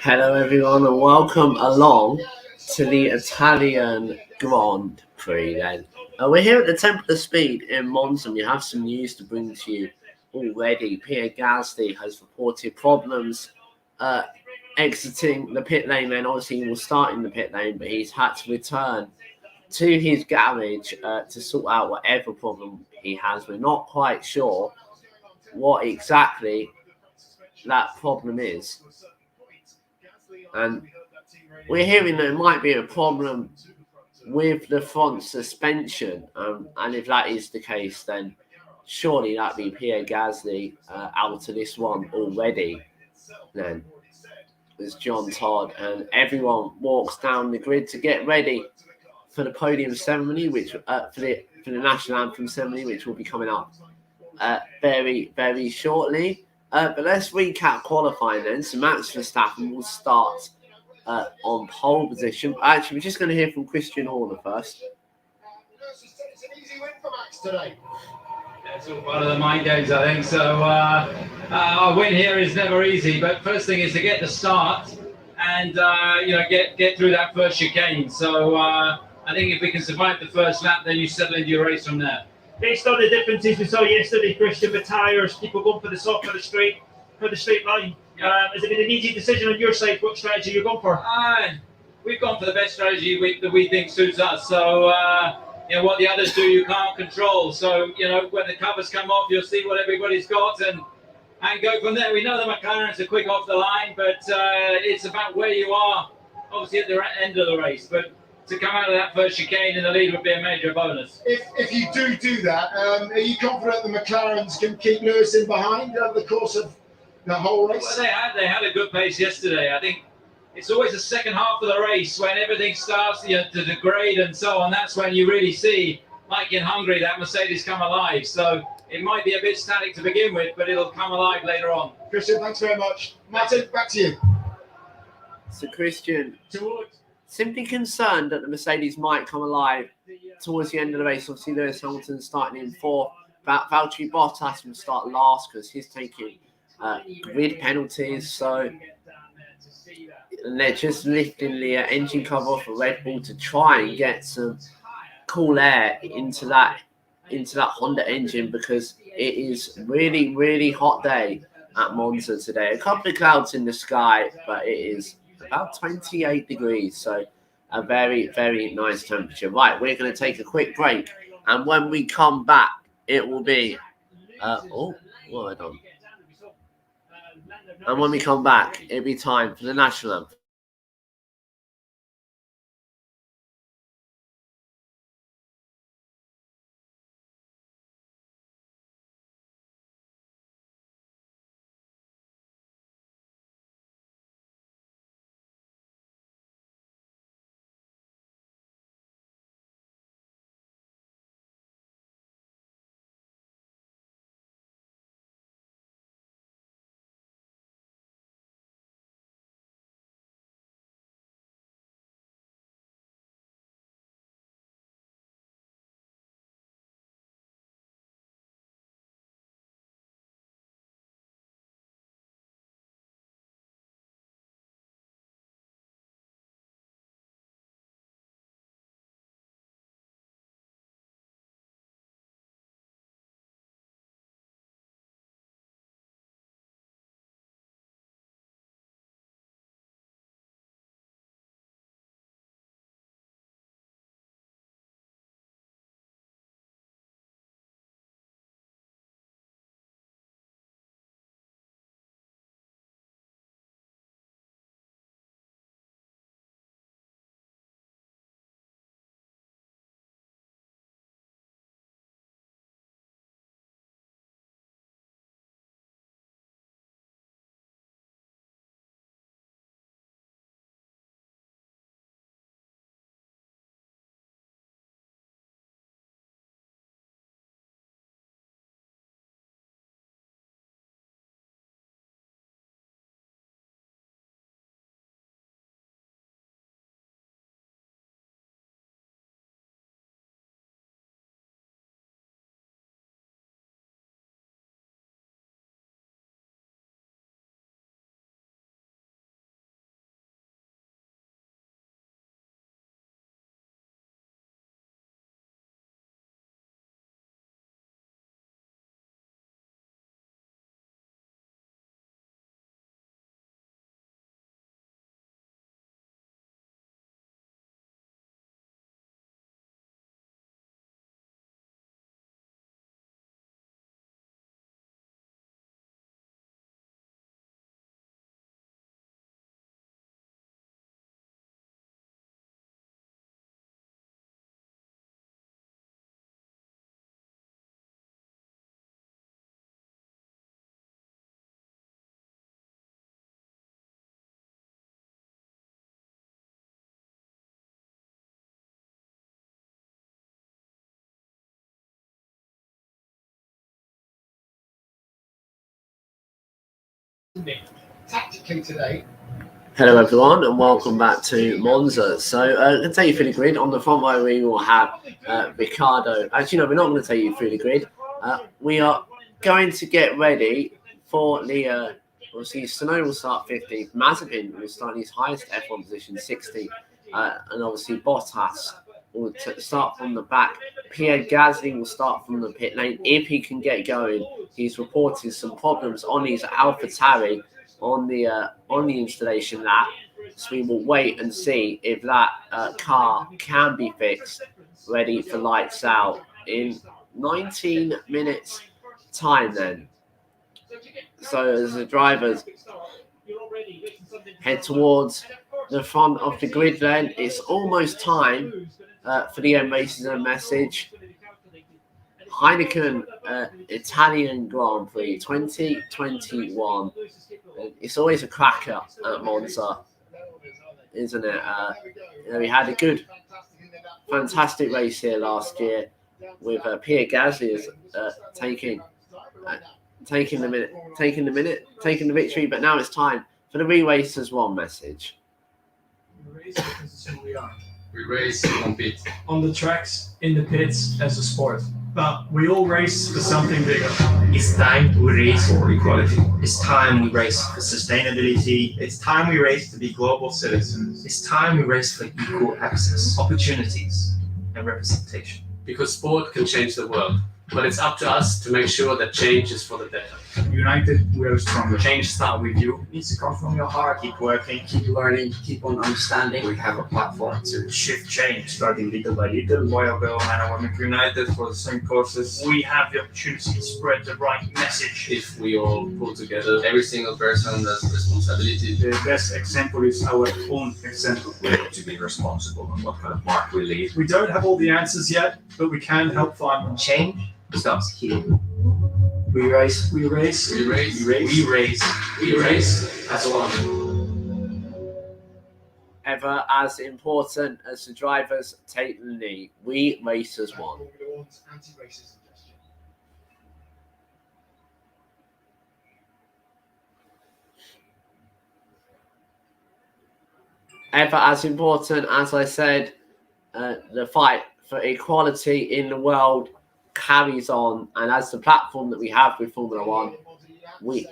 Hello, everyone, and welcome along to the Italian Grand Prix. Then we're here at the Temple of Speed in Monza. And we have some news to bring to you already. Piere Gasly has reported problems uh, exiting the pit lane. Then obviously he will start in the pit lane, but he's had to return to his garage to sort out whatever problem he has. We're not quite sure what exactly that problem is. And we're hearing that it might be a problem with the front suspension. And if that is the case, then surely that'd be Piere Gasly out of this one already. Then there's John Todd, and everyone walks down the grid to get ready for the podium ceremony, which for the national anthem ceremony, which will be coming up very shortly. But let's recap qualifying then. So Max Verstappen will start on pole position. Actually, we're just going to hear from Christian Horner first. It's an easy win for Max today. It's all part of the mind games, I think. So our win here is never easy, but first thing is to get the start and get through that first chicane. So I think if we can survive the first lap, then you settle into your race from there. Based on the differences we saw yesterday, Christian, with tyres, people going for the straight line. Has it been an easy decision on your side? What strategy you're going for? We've gone for the best strategy that we think suits us. So what the others do, you can't control. So when the covers come off, you'll see what everybody's got and go from there. We know the McLarens are quick off the line, but it's about where you are, obviously at the end of the race. But to come out of that first chicane in the lead would be a major bonus. If you do that, are you confident the McLarens can keep Lewis in behind over the course of the whole race? Well, they had a good pace yesterday. I think it's always the second half of the race when everything starts to degrade and so on. That's when you really see, like in Hungary, that Mercedes come alive. So it might be a bit static to begin with, but it'll come alive later on. Christian, thanks very much. Martin, back to you. So Christian, simply concerned that the Mercedes might come alive towards the end of the race. Obviously, Lewis Hamilton starting in fourth. Valtteri Bottas will start last because he's taking grid penalties. So and they're just lifting the engine cover off of Red Bull to try and get some cool air into that Honda engine, because it is really hot day at Monza today. A couple of clouds in the sky, but it is about 28 degrees, so a very nice temperature. Right, we're going to take a quick break, and when we come back, it will be and when we come back, it'll be time for the national anthem. tactically today. Hello everyone and welcome back to Monza. So I'm going to take you through the grid. On the front row we will have Ricciardo. Actually no, we're not going to take you through the grid. We are going to get ready for the obviously Sano will start 15th, Mazepin will start in his highest F1 position 60th, and obviously Bottas will start from the back. Piere Gasly will start from the pit lane if he can get going. He's reported some problems on his AlphaTauri on the installation lap, so we will wait and see if that car can be fixed, ready for lights out in 19 minutes time then. So as the drivers head towards the front of the grid then, it's almost time for the end races and message. Heineken Italian Grand Prix 2021. It's always a cracker at Monza, isn't it? We had a good, fantastic race here last year with Piere Gasly taking the victory. But now it's time for the re-racers one message. We race and compete. On the tracks, in the pits, as a sport. But we all race for something bigger. It's time to race For equality. It's time we race for sustainability. It's time we race to be global citizens. It's time we race for equal access, opportunities, and representation. Because sport can change the world, but it's up to us to make sure that change is for the better. United, we are stronger. Change starts with you. It needs to come from your heart. Keep working, keep learning, keep on understanding. We have a platform to shift change, starting little by little. Boy or girl, man or woman, united for the same causes. We have the opportunity to spread the right message. If we all pull together, every single person has a responsibility. The best example is our own example. We need to be responsible on what kind of mark we leave. We don't have all the answers yet, but we can help find them. Change starts here. We race. We race. We race. We race. We race. We race as one. Ever as important as the drivers take the lead, we race as one. Ever as important, as I said, the fight for equality in the world carries on, and as the platform that we have with Formula One, we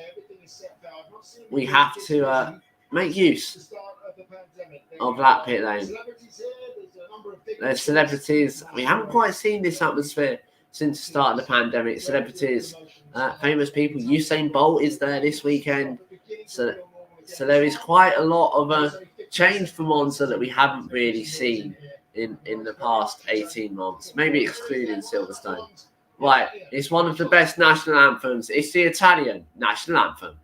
have to make use of that pit lane. There's celebrities. We haven't quite seen this atmosphere since the start of the pandemic. Celebrities, famous people. Usain Bolt is there this weekend, so there is quite a lot of change for Monza that we haven't really seen in the past 18 months, maybe excluding Silverstone. Right, it's one of the best national anthems. It's the Italian national anthem.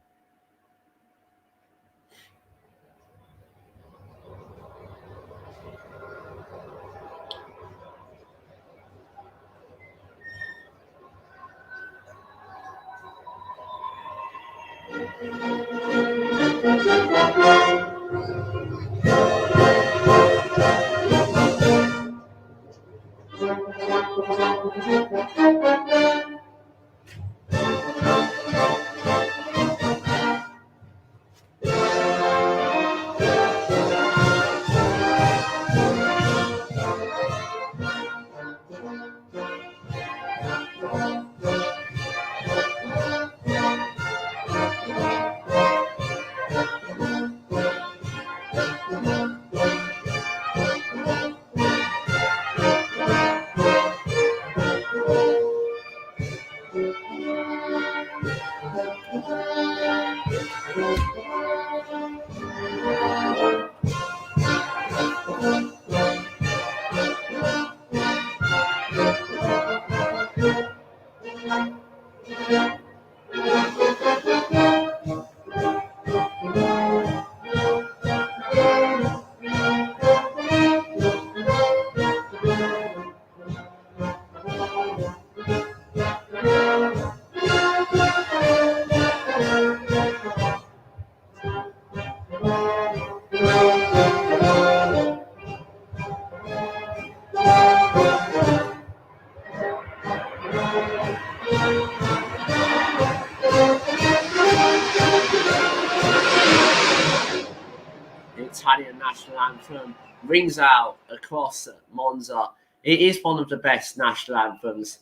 Italian national anthem rings out across Monza. It is one of the best national anthems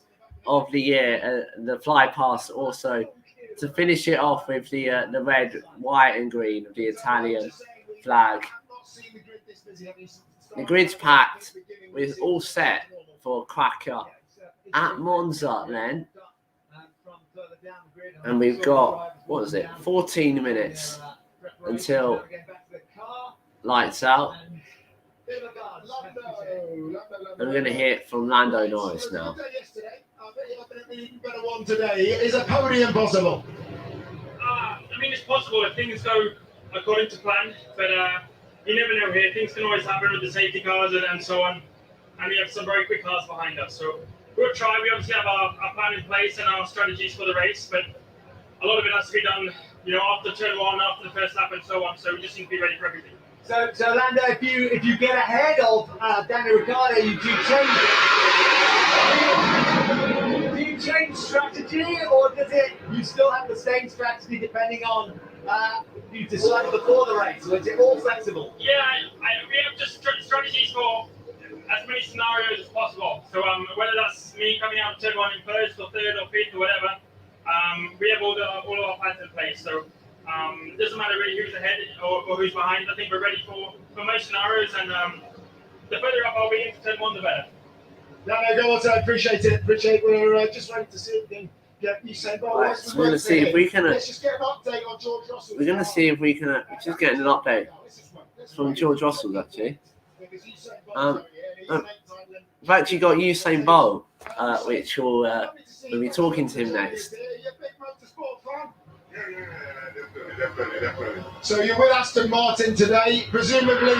of the year. The fly past also to finish it off with the red, white, and green of the Italian flag. The grid's packed. We're all set for a cracker at Monza then. And we've got, 14 minutes until lights out. I'm going to hear from Lando Norris now. Better one today. Is a podium possible? I mean, it's possible if things go according to plan, but you never know here. Things can always happen with the safety cars and so on. And we have some very quick cars behind us. So we'll try. We obviously have our plan in place and our strategies for the race, but a lot of it has to be done, after turn one, after the first lap, and so on. So we just need to be ready for everything. So Lando, if you get ahead of Daniel Ricciardo, you do change strategy, or does you still have the same strategy depending on you decide before the race? Or is it all flexible? Yeah, we have just strategies for as many scenarios as possible. So whether that's me coming out of turn one in first or third or fifth or whatever, we have all of our plans in place. So it doesn't matter really who's ahead or who's behind. I think we're ready for most scenarios, and the further up I'll be into turn one, the better. No, go on, I appreciate it. We're just ready to see if we can get Usain Bolt. Right, so we're going to see if we can. Let's just get an update on George Russell. We're going to see if we can. We're just getting an update from George Russell actually. We've actually got Usain Bolt, which we'll be talking to him next. Definitely. So you're with Aston Martin today, presumably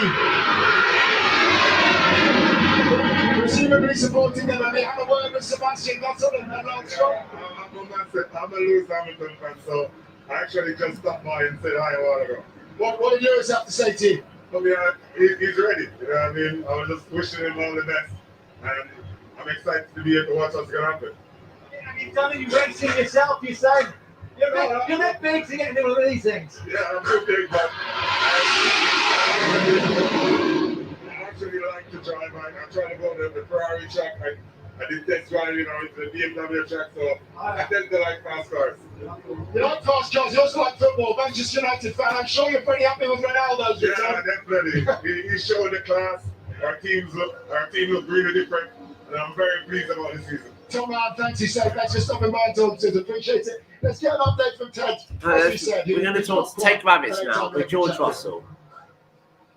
supporting them. Have you had a word with Sebastian Vettel and Lance Stroll? I'm a Lewis Hamilton fan, so I actually just stopped by and said hi a while ago. What did Lewis have to say to you? He's ready. You know what I mean? I was just wishing him all the best, and I'm excited to be here to watch what's going to happen. Have you done any racing yourself, you say? You're a bit big to get into one of these things. Yeah, I'm too big, but I actually like to drive. I'm trying to go to the Ferrari track. I did test drive, the BMW track, so I tend to like fast cars. You like fast cars, you also like football. Manchester United fan, I'm sure you're pretty happy with Ronaldo's return. Yeah, definitely. He showed the class. Our team look really different, and I'm very pleased about this season. Tom, thanks you said. Thanks for stopping by and talking to us. Appreciate it. Let's get an update from Ted. As you said, we're going to talk to Take Rabbits now with George Russell.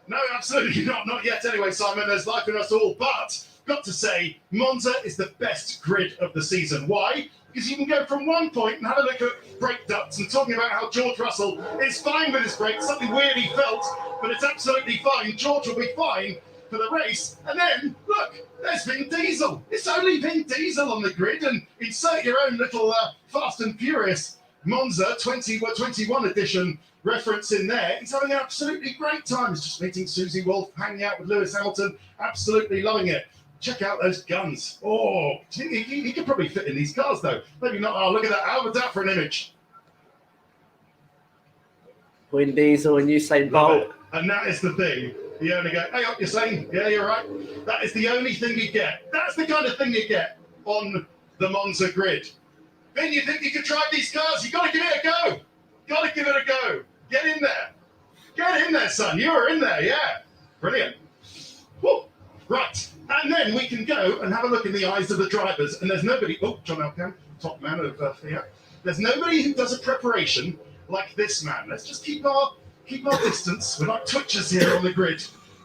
No, absolutely not. Not yet anyway, Simon. There's life in us all. But, got to say, Monza is the best grid of the season. Why? Because you can go from one point and have a look at brake ducts and talking about how George Russell is fine with his brakes. Something weird he felt, but it's absolutely fine. George will be fine for the race. And then, look, there's Vin Diesel. It's only Vin Diesel on the grid, and insert your own little Fast and Furious Monza 21 edition reference in there. He's having an absolutely great time. He's just meeting Susie Wolff, hanging out with Lewis Hamilton, absolutely loving it. Check out those guns. Oh, he could probably fit in these cars, though. Maybe not. Oh, look at that. How was that for an image? Vin Diesel and Usain Bolt. And that is the thing. You only go, hey, you're saying, yeah, you're right. That is the only thing you get. That's the kind of thing you get on the Monza grid. Then you think you can drive these cars, you got to give it a go. Got to give it a go. Get in there. Get in there, son. You are in there, yeah. Brilliant. Woo. Right. And then we can go and have a look in the eyes of the drivers. And there's nobody, John Elkann, top man of Fiat. There's nobody who does a preparation like this man. Let's just keep our distance. We're like twitchers here on the grid.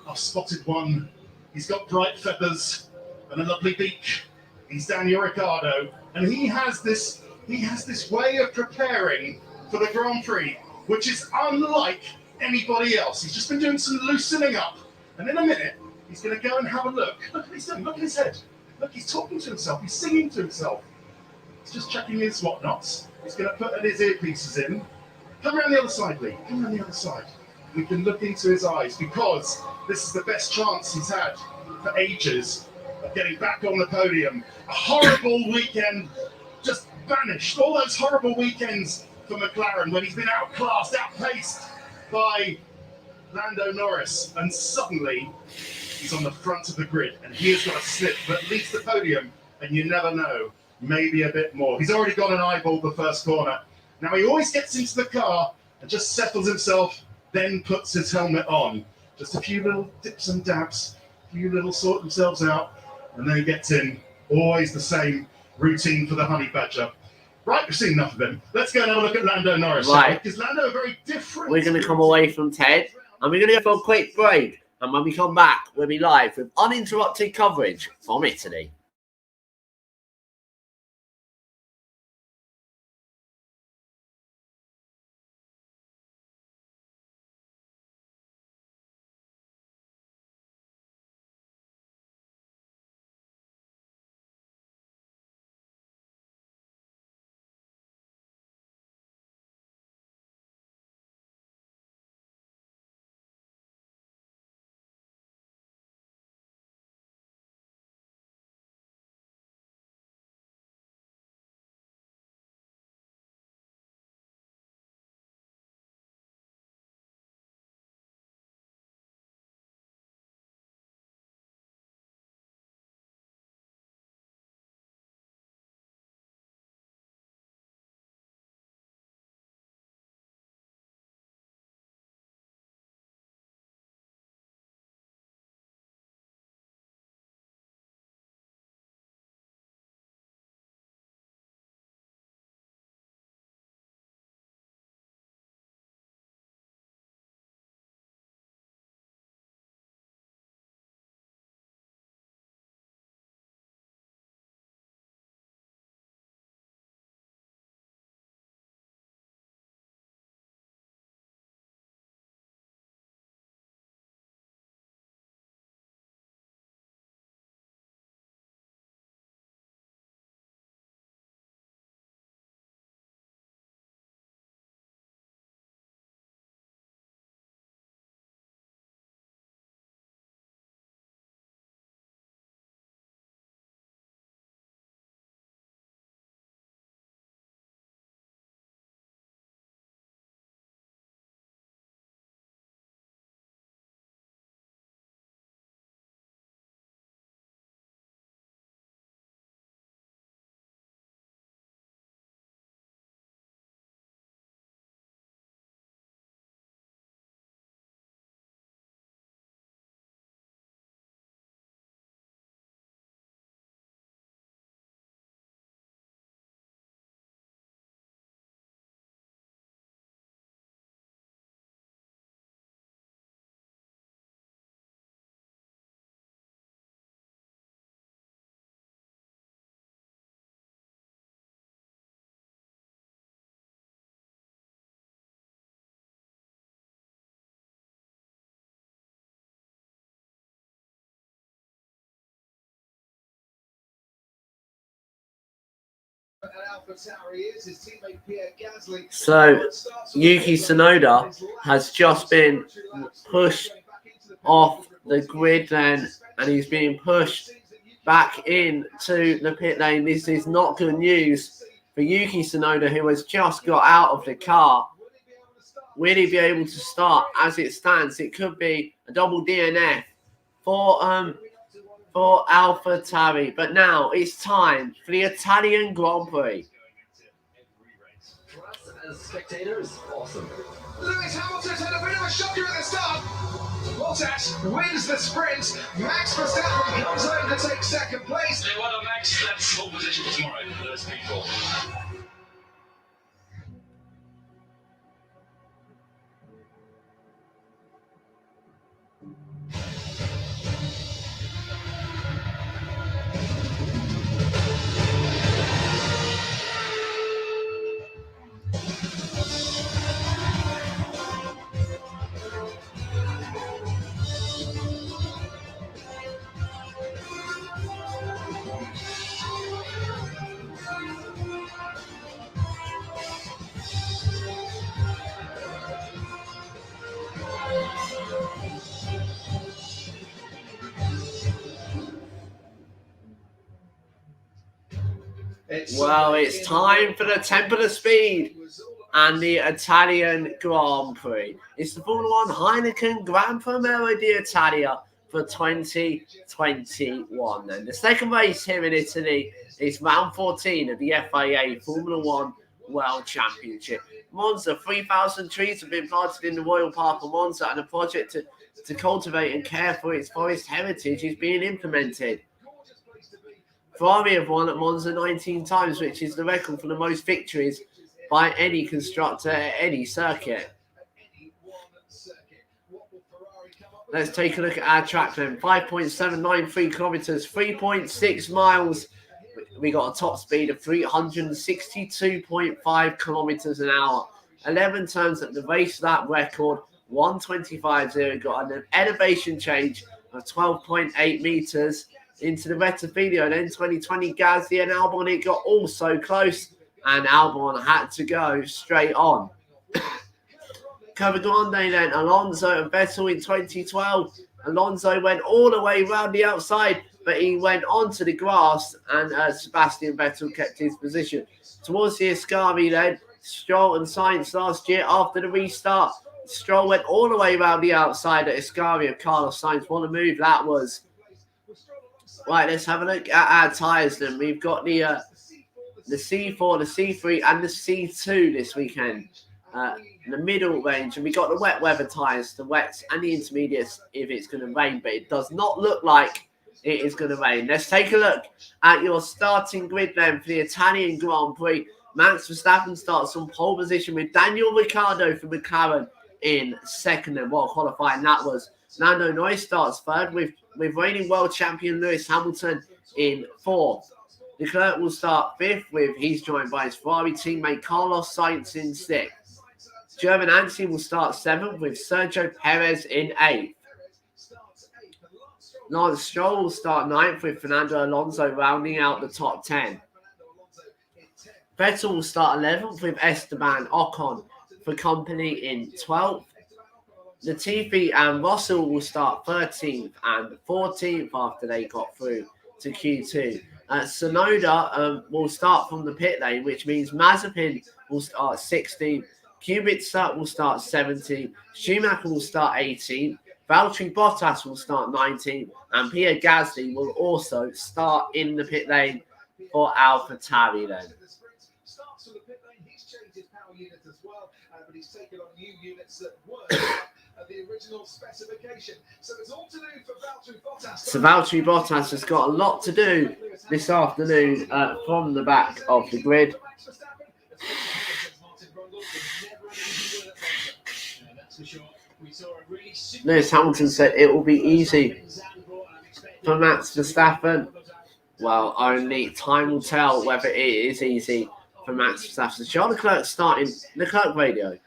I've spotted one. He's got bright feathers and a lovely beak. He's Daniel Ricciardo, and he has this way of preparing for the Grand Prix, which is unlike anybody else. He's just been doing some loosening up, and in a minute he's going to go and have a look. Look what he's doing. Look at his head. Look, he's talking to himself. He's singing to himself. He's just checking his whatnots. He's going to put his earpieces in. Come around the other side, Lee. Come around the other side. We can look into his eyes, because this is the best chance he's had for ages of getting back on the podium. A horrible weekend just vanished. All those horrible weekends for McLaren when he's been outclassed, outpaced by Lando Norris, and suddenly he's on the front of the grid, and he has got a slip of at least the podium, and you never know, maybe a bit more. He's already got an eyeball the first corner. Now he always gets into the car and just settles himself, then puts his helmet on. Just a few little dips and dabs, a few little sort themselves out, and then he gets in. Always the same routine for the honey badger. Right, we've seen enough of him. Let's go and have a look at Lando Norris. Right. Because Lando are very different. We're going to come away from Ted, and we're going to go for a quick break. And when we come back, we'll be live with uninterrupted coverage from Italy. So, Yuki Tsunoda has just been pushed off the grid then, and he's being pushed back into the pit lane. This is not good news for Yuki Tsunoda, who has just got out of the car. Will he be able to start? As it stands, it could be a double DNF for AlphaTauri. But now it's time for the Italian Grand Prix. For us as spectators, awesome. Lewis Hamilton's had a bit of a shocker at the start. Bottas wins the sprint. Max Verstappen comes home to take second place. Hey, well done, Max. That's pole position for tomorrow for those people. Well, it's time for the Temple of Speed. and the Italian Grand Prix. It's the Formula 1 Heineken Gran Premio d'Italia for 2021. And the second race here in Italy is round 14 of the FIA Formula 1 World Championship. Monza, 3,000 trees have been planted in the Royal Park of Monza, and a project to cultivate and care for its forest heritage is being implemented. Ferrari have won at Monza 19 times, which is the record for the most victories by any constructor at any circuit. Let's take a look at our track then. 5.793 kilometers, 3.6 miles. We got a top speed of 362.5 kilometers an hour. 11 turns at the race lap record, 125.0. Got an elevation change of 12.8 meters into the Rettifilo. Then 2020 Gasly and Albon, it got all so close, and Albon had to go straight on. Cavagrande then, Alonso and Vettel in 2012. Alonso went all the way round the outside, but he went onto the grass, and Sebastian Vettel kept his position. Towards the Ascari then, Stroll and Sainz last year after the restart. Stroll went all the way around the outside at Ascari of Carlos Sainz. What a move that was. Right, let's have a look at our tyres then. We've got the C4, the C3 and the C2 this weekend. The middle range, and we got the wet weather tyres, the wets and the intermediates if it's going to rain, but it does not look like it is going to rain. Let's take a look at your starting grid then for the Italian Grand Prix. Max Verstappen starts on pole position with Daniel Ricciardo for McLaren in second, and what qualifying that was. Lando Norris starts third with reigning world champion Lewis Hamilton in fourth. Leclerc will start fifth he's joined by his Ferrari teammate Carlos Sainz in sixth. German Ansi will start seventh with Sergio Perez in eighth. Lance Stroll will start ninth with Fernando Alonso rounding out the top 10. Vettel will start 11th with Esteban Ocon for company in 12th. Latifi and Russell will start 13th and 14th after they got through to Q2. Tsunoda will start from the pit lane, which means Mazepin will start 16th. Kubica will start 17th. Schumacher will start 18th. Valtteri Bottas will start 19th. And Piere Gasly will also start in the pit lane for AlphaTauri then. But he's taken on new units that weren't at the original specification. So it's all to do for Valtteri Bottas. So Valtteri Bottas has got a lot to do this afternoon from the back of the grid. Lewis Hamilton said it will be easy for Max Verstappen. Well, only time will tell whether it is easy for Max Verstappen. Charles Leclerc starting Leclerc radio.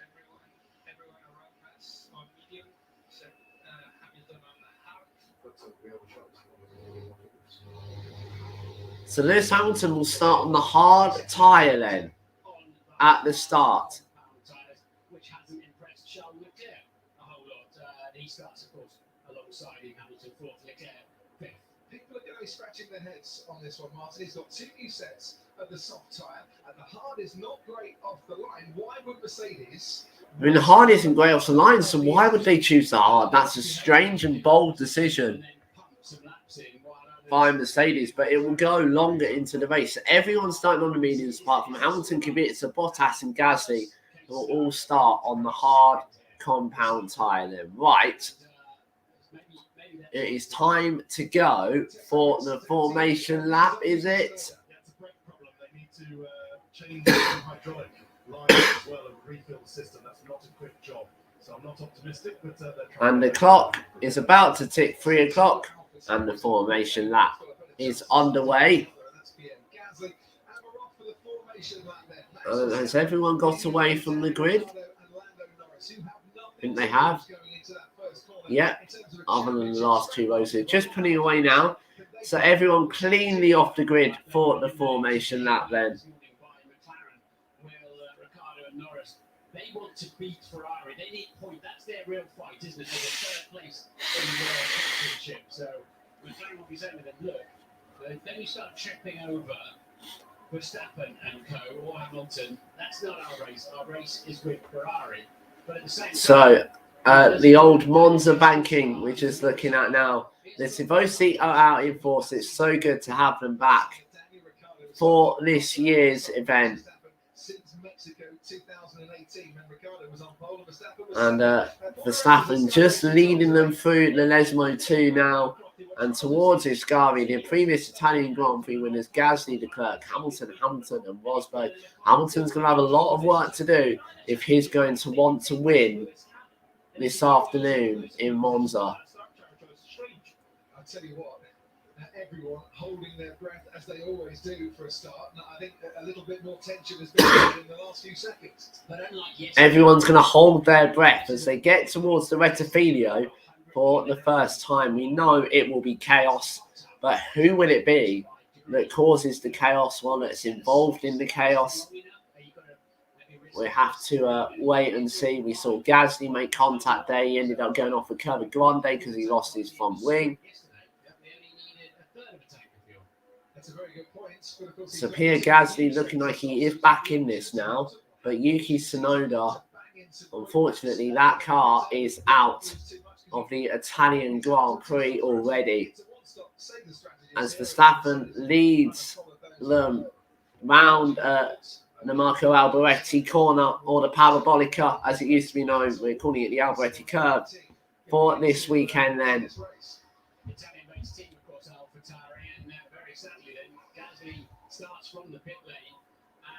So Lewis Hamilton will start on the hard tyre then at the start. Which hasn't impressed Charles Leclerc a whole lot. He starts, of course, alongside him, Hamilton fourth, Leclerc fifth. People are going to be scratching their heads on this one, Martin. He's got two new sets of the soft tyre, and the hard is not great off the line. Why would Mercedes? I mean, the hard isn't great off the line, so why would they choose the hard? That's a strange and bold decision by Mercedes, but it will go longer into the race. Everyone's starting on the mediums, apart from Hamilton, Kubica, Bottas, and Gasly, who will all start on the hard compound tyre then. Right. It is time to go for the formation lap, is it? That's a great problem. They need to change the hydraulic line as well and refill the system. That's not a quick job. So I'm not optimistic, but they're trying. And the clock is about to tick 3 o'clock, and the formation lap is underway. Has everyone got away from the grid? I think they have. Yeah, other than the last two rows here. Just putting away now. So everyone cleanly off the grid for the formation lap then. They want to beat Ferrari. They need point. That's their real fight, isn't it? For the third place in the World Championship. So McLaren will be saying to them, look, then we start tripping over Verstappen and co. or Hamilton, that's not our race. Our race is with Ferrari. But at the same time, So the old Monza banking we're just looking at now. The Tifosi are out in force. It's so good to have them back for this year's event. And Verstappen just leading them through Lesmo 2 now and towards Iscari, the previous Italian Grand Prix winners, Gasly, Leclerc, Hamilton, and Rosberg. Hamilton's going to have a lot of work to do if he's going to want to win this afternoon in Monza. I'll tell you what, everyone holding their breath as they always do for a start. I think a little bit more tension has been in the last few seconds. Everyone's going to hold their breath as they get towards the Rettifilio for the first time. We know it will be chaos, but who will it be that causes the chaos, one that's involved in the chaos? We have to wait and see. We saw Gasly make contact there. He ended up going off the Curva Grande because he lost his front wing. So Piere Gasly looking like he is back in this now. But Yuki Tsunoda, unfortunately, that car is out of the Italian Grand Prix already, as Verstappen leads them round the Marco Alboretti corner, or the Parabolica as it used to be known. We're calling it the Alboretti curve for this weekend then. Italian-based team, of course, AlphaTauri, and very sadly then Gasly starts from the pit lane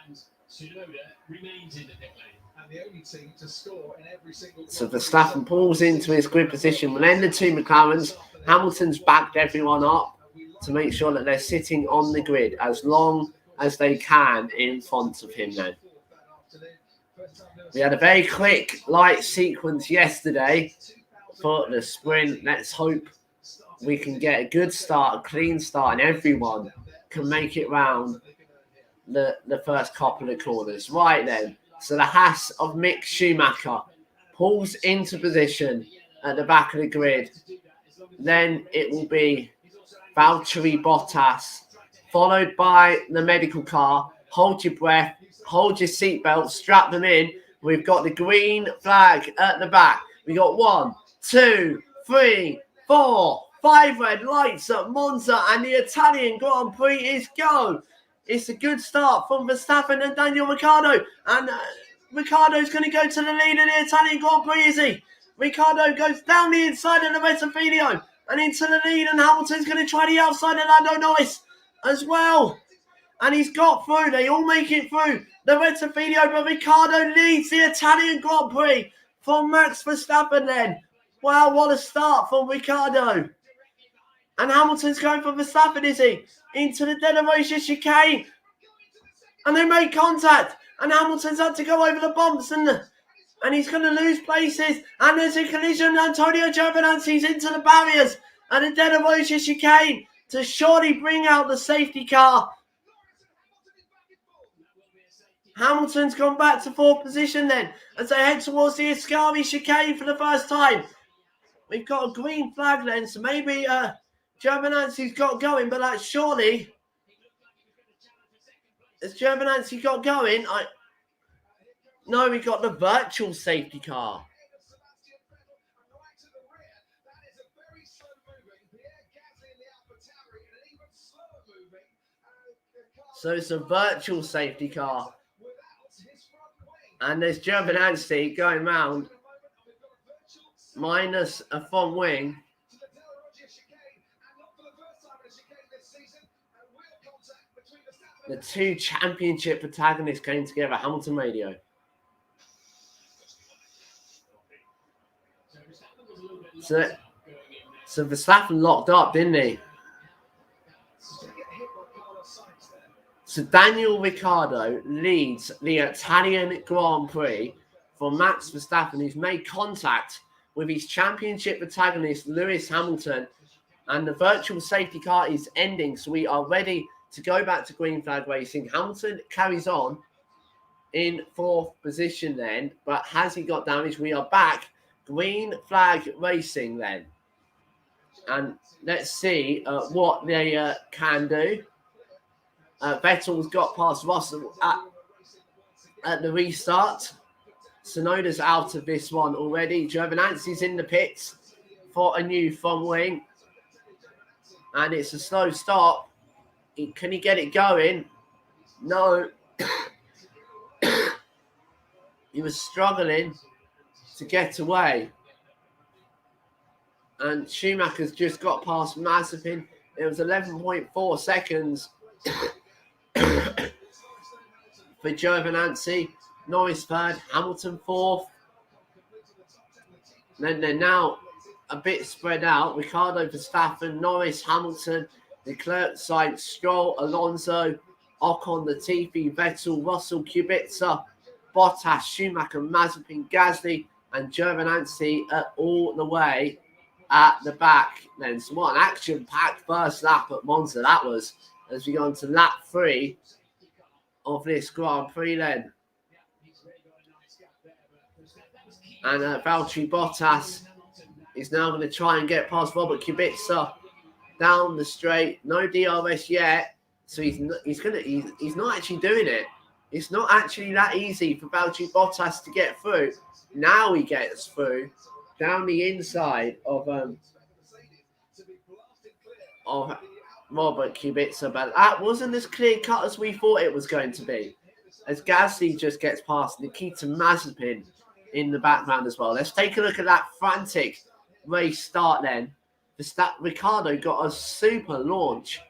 and Tsunoda remains in the pit lane. And the only team to score in every single. So Verstappen pulls into his grid position. We'll end the two McLarens. Hamilton's backed everyone up to make sure that they're sitting on the grid as long as they can in front of him then. We had a very quick light sequence yesterday for the sprint. Let's hope we can get a good start, a clean start, and everyone can make it round the first couple of corners. Right then, so the Haas of Mick Schumacher pulls into position at the back of the grid. Then it will be Valtteri Bottas, followed by the medical car. Hold your breath, hold your seatbelt, strap them in. We've got the green flag at the back. We got 1, 2, 3, 4, 5 red lights at Monza, and the Italian Grand Prix is go. It's a good start from Verstappen and Daniel Ricciardo. And Ricciardo's going to go to the lead in the Italian Grand Prix, is he? Ricciardo goes down the inside of the Rettifilio and into the lead, and Hamilton's going to try the outside of Lando Norris as well. And he's got through. They all make it through the Rettifilio, but Ricciardo leads the Italian Grand Prix from Max Verstappen then. Wow, what a start from Ricciardo. And Hamilton's going for Verstappen, is he? Into the De La Rocha chicane. And they make contact. And Hamilton's had to go over the bumps. And he's going to lose places. And there's a collision. Antonio Giovinazzi's into the barriers. And the De La Rocha chicane to surely bring out the safety car. Hamilton's gone back to fourth position then as they head towards the Ascari chicane for the first time. We've got a green flag then, so maybe Giovinazzi's got going, but that's surely... Has Giovinazzi got going? No, we got the virtual safety car. So it's a virtual safety car. And there's Giovinazzi going round minus a front wing. The two championship protagonists came together. Hamilton Radio. So Verstappen locked up, didn't he? So Daniel Ricciardo leads the Italian Grand Prix for Max Verstappen, who's made contact with his championship protagonist Lewis Hamilton, and the virtual safety car is ending, so we are ready to go back to green flag racing. Hamilton carries on in fourth position then, but has he got damage? We are back green flag racing then, and let's see what they can do. Vettel's got past Russell at the restart. Tsunoda's out of this one already. Giovinazzi's in the pits for a new front wing. And it's a slow stop. Can he get it going? No. He was struggling to get away. And Schumacher's just got past Mazepin. It was 11.4 seconds for Giovinazzi. Norris third, Hamilton fourth. Then they're now a bit spread out. Ricciardo, Verstappen, Norris, Hamilton, Leclerc, Sainz, Stroll, Alonso, Ocon, Latifi, Vettel, Russell, Kubica, Bottas, Schumacher, Mazepin, Gasly, and Giovinazzi are all the way at the back. Then, so what an action-packed first lap at Monza that was, as we go on to lap 3 of this Grand Prix then. And Valtteri Bottas is now going to try and get past Robert Kubica down the straight. No DRS yet, so he's not actually doing it. It's not actually that easy for Valtteri Bottas to get through. Now he gets through down the inside of Robert Kubica, but that wasn't as clear cut as we thought it was going to be. As Gasly just gets past Nikita Mazepin in the background as well. Let's take a look at that frantic race start then. Ricciardo got a super launch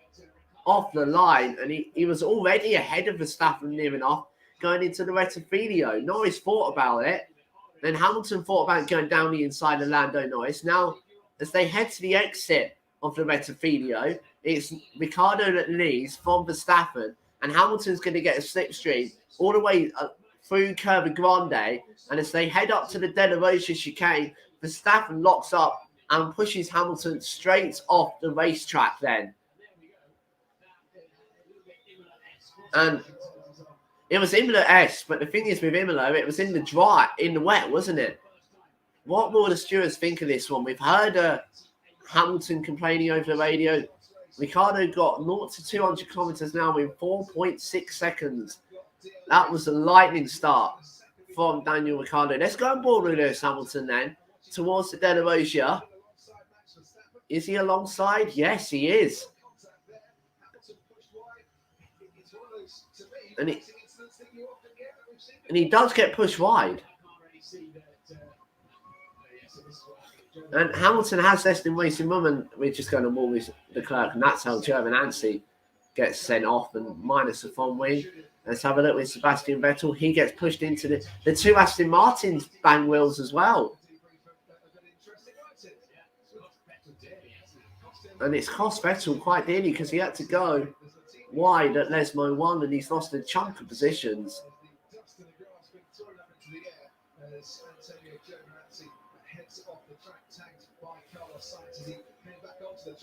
off the line, and he was already ahead of Verstappen near enough going into the Rettifilo. Norris thought about it. Then Hamilton thought about going down the inside of Lando Norris. Now, as they head to the exit of the Rettifilo, it's Ricciardo that leads from Verstappen, and Hamilton's going to get a slipstream all the way through Curva Grande. And as they head up to the De La Rocha chicane, Verstappen locks up and pushes Hamilton straight off the racetrack then. And it was Imola S, but the thing is with Imola, it was in the wet, wasn't it? What will the stewards think of this one? We've heard Hamilton complaining over the radio. Ricciardo got 0 to 200 kilometers now in 4.6 seconds. That was a lightning start from Daniel Ricciardo. Let's go on board with Lewis Hamilton then towards the De La Rocha. Is he alongside? Yes, he is. And he does get pushed wide. And Hamilton has less than racing room, and we're just going to move with Leclerc, and that's how Giovinazzi gets sent off and minus the front wing. Let's have a look with Sebastian Vettel. He gets pushed into the two Aston Martins bang wheels as well. And it's cost Vettel quite dearly because he had to go wide at Lesmo 1 and he's lost a chunk of positions.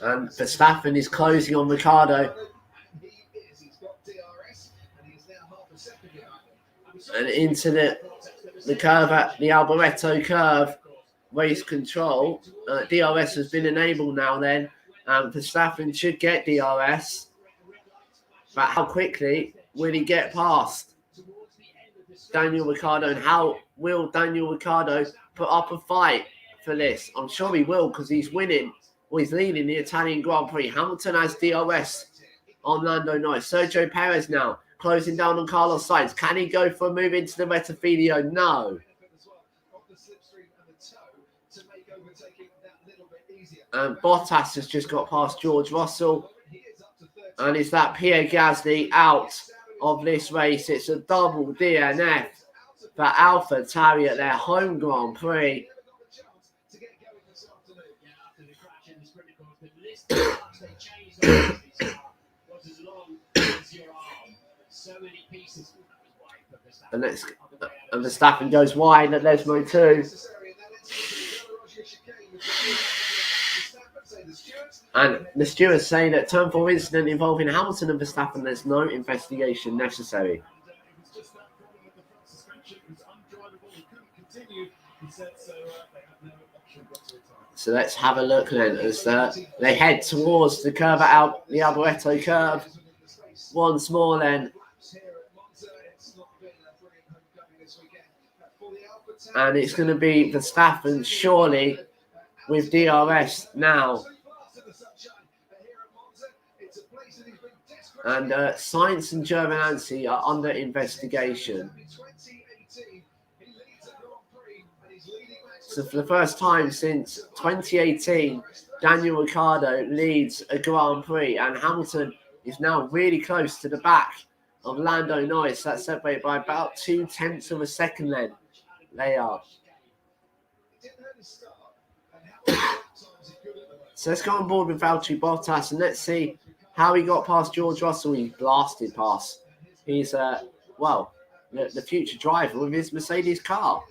And Verstappen is closing on Ricciardo. And into the curve at the Alboreto curve, race control. DRS has been enabled now then. Verstappen should get DRS. But how quickly will he get past Daniel Ricciardo? And how will Daniel Ricciardo put up a fight for this? I'm sure he will because he's winning. Well, he's leading the Italian Grand Prix. Hamilton has DRS on Lando Norris. Sergio Perez now closing down on Carlos Sainz. Can he go for a move into the Rettifilo? No. And Bottas has just got past George Russell. And is that Piere Gasly out of this race? It's a double DNF for AlphaTauri at their home Grand Prix. And Verstappen goes wide at Lesmo 2. And the stewards say that turn 4 incident involving Hamilton and Verstappen, there's no investigation necessary. So let's have a look then as they head towards the curve out the Alboreto curve. once more then. And it's going to be Verstappen surely with DRS now. And Sainz and Giovinazzi are under investigation. So for the first time since 2018, Daniel Ricciardo leads a Grand Prix, and Hamilton is now really close to the back of Lando Norris. That's separated by about 0.2 of a second then. They are. So let's go on board with Valtteri Bottas and let's see how he got past George Russell. He blasted past. He's well, the future driver with his Mercedes car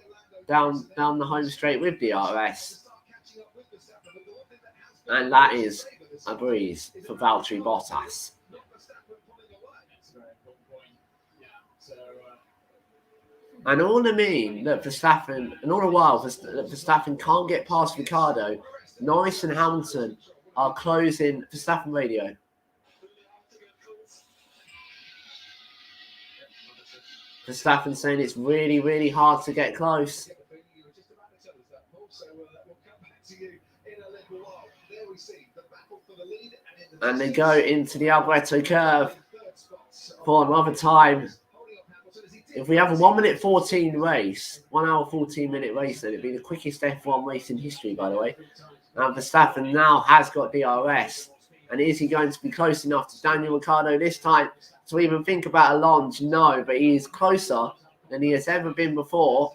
down the home straight with DRS. And that is a breeze for Valtteri Bottas. And all the mean that Verstappen, and all the while that Verstappen can't get past Ricciardo, Norris and Hamilton are closing. Verstappen radio. Verstappen saying it's really, really hard to get close. And they go into the Alboreto curve for another time. If we have a 1 minute 14 race, 1 hour 14 minute race, then it'd be the quickest F1 race in history, by the way. And Verstappen now has got DRS. And is he going to be close enough to Daniel Ricciardo this time to even think about a launch? No, but he is closer than he has ever been before.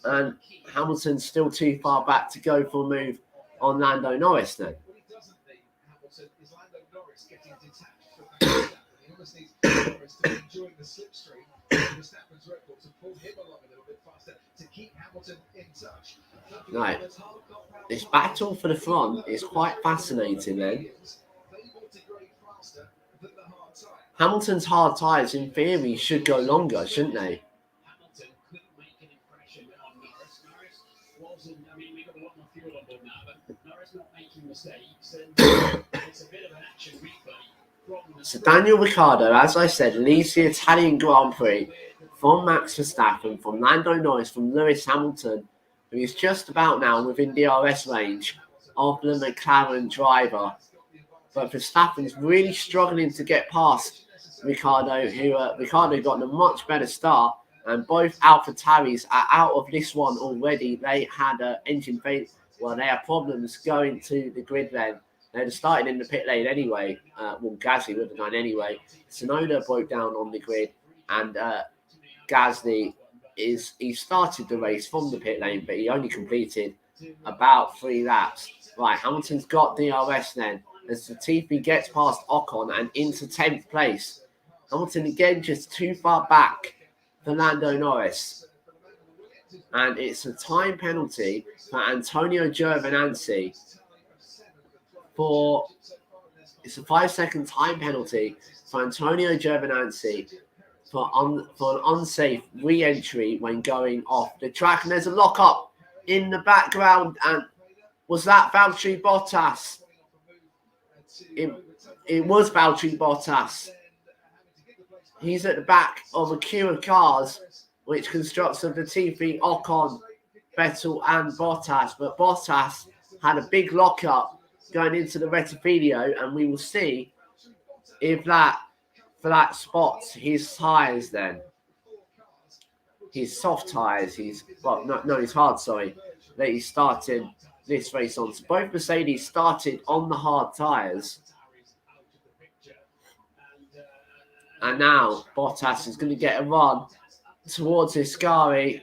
And Hamilton's still too far back to go for a move on Lando Norris then. Right. This battle for the front is quite fascinating then. Hamilton's hard tyres in theory should go longer, shouldn't they? So Daniel Ricciardo, as I said, leads the Italian Grand Prix from Max Verstappen, from Lando Norris, from Lewis Hamilton, who is just about now within DRS range of the McLaren driver. But Verstappen's really struggling to get past Ricciardo, who Ricciardo got a much better start, and both AlphaTauris are out of this one already. They had an engine failure. Well, they had problems going to the grid then. They'd have started in the pit lane anyway. Well, Gasly would have done anyway. Tsunoda broke down on the grid, and Gasly he started the race from the pit lane, but he only completed about 3 laps. Right, Hamilton's got DRS then as Latifi gets past Ocon and into 10th place. Hamilton again just too far back for Lando Norris. And it's a time penalty for Antonio Giovinazzi. It's a 5-second time penalty for Antonio Giovinazzi for an unsafe re-entry when going off the track. And there's a lock-up in the background. And was that Valtteri Bottas? It was Valtteri Bottas. He's at the back of a queue of cars, which constructs of Latifi, Ocon, Vettel and Bottas. But Bottas had a big lock-up going into the Rettifidio, and we will see if that spots his tyres then. His soft tyres, his hard, sorry, that he's starting this race on. So both Mercedes started on the hard tyres. And now Bottas is going to get a run towards Iscari.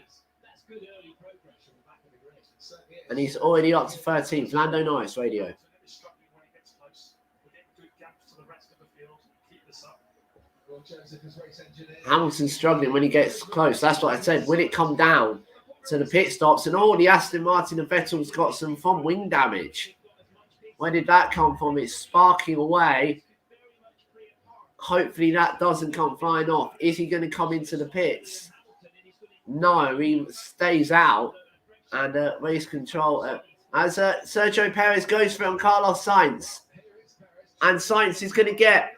And he's already up to 13th. Lando Norris radio. Hamilton's struggling when he gets close. That's what I said. Will it come down to the pit stops? And the Aston Martin and Vettel's got some from wing damage. Where did that come from? It's sparking away. Hopefully that doesn't come flying off. Is he going to come into the pits? No, he stays out. And race control as Sergio Perez goes for it on Carlos Sainz. And Sainz is going to get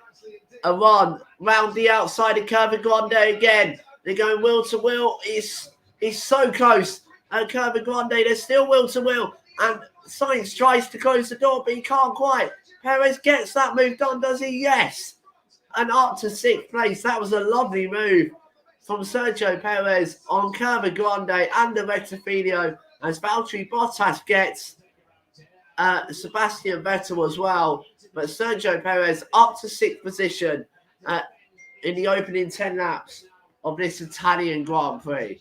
a run round the outside of Curva Grande again. They're going wheel to wheel. It's so close. And Curva Grande, they're still wheel to wheel. And Sainz tries to close the door, but he can't quite. Perez gets that move done, does he? Yes. And up to 6th place. That was a lovely move from Sergio Perez on Curva Grande and the Rettifilo, as Valtteri Bottas gets Sebastian Vettel as well. But Sergio Perez up to 6th position in the opening 10 laps of this Italian Grand Prix.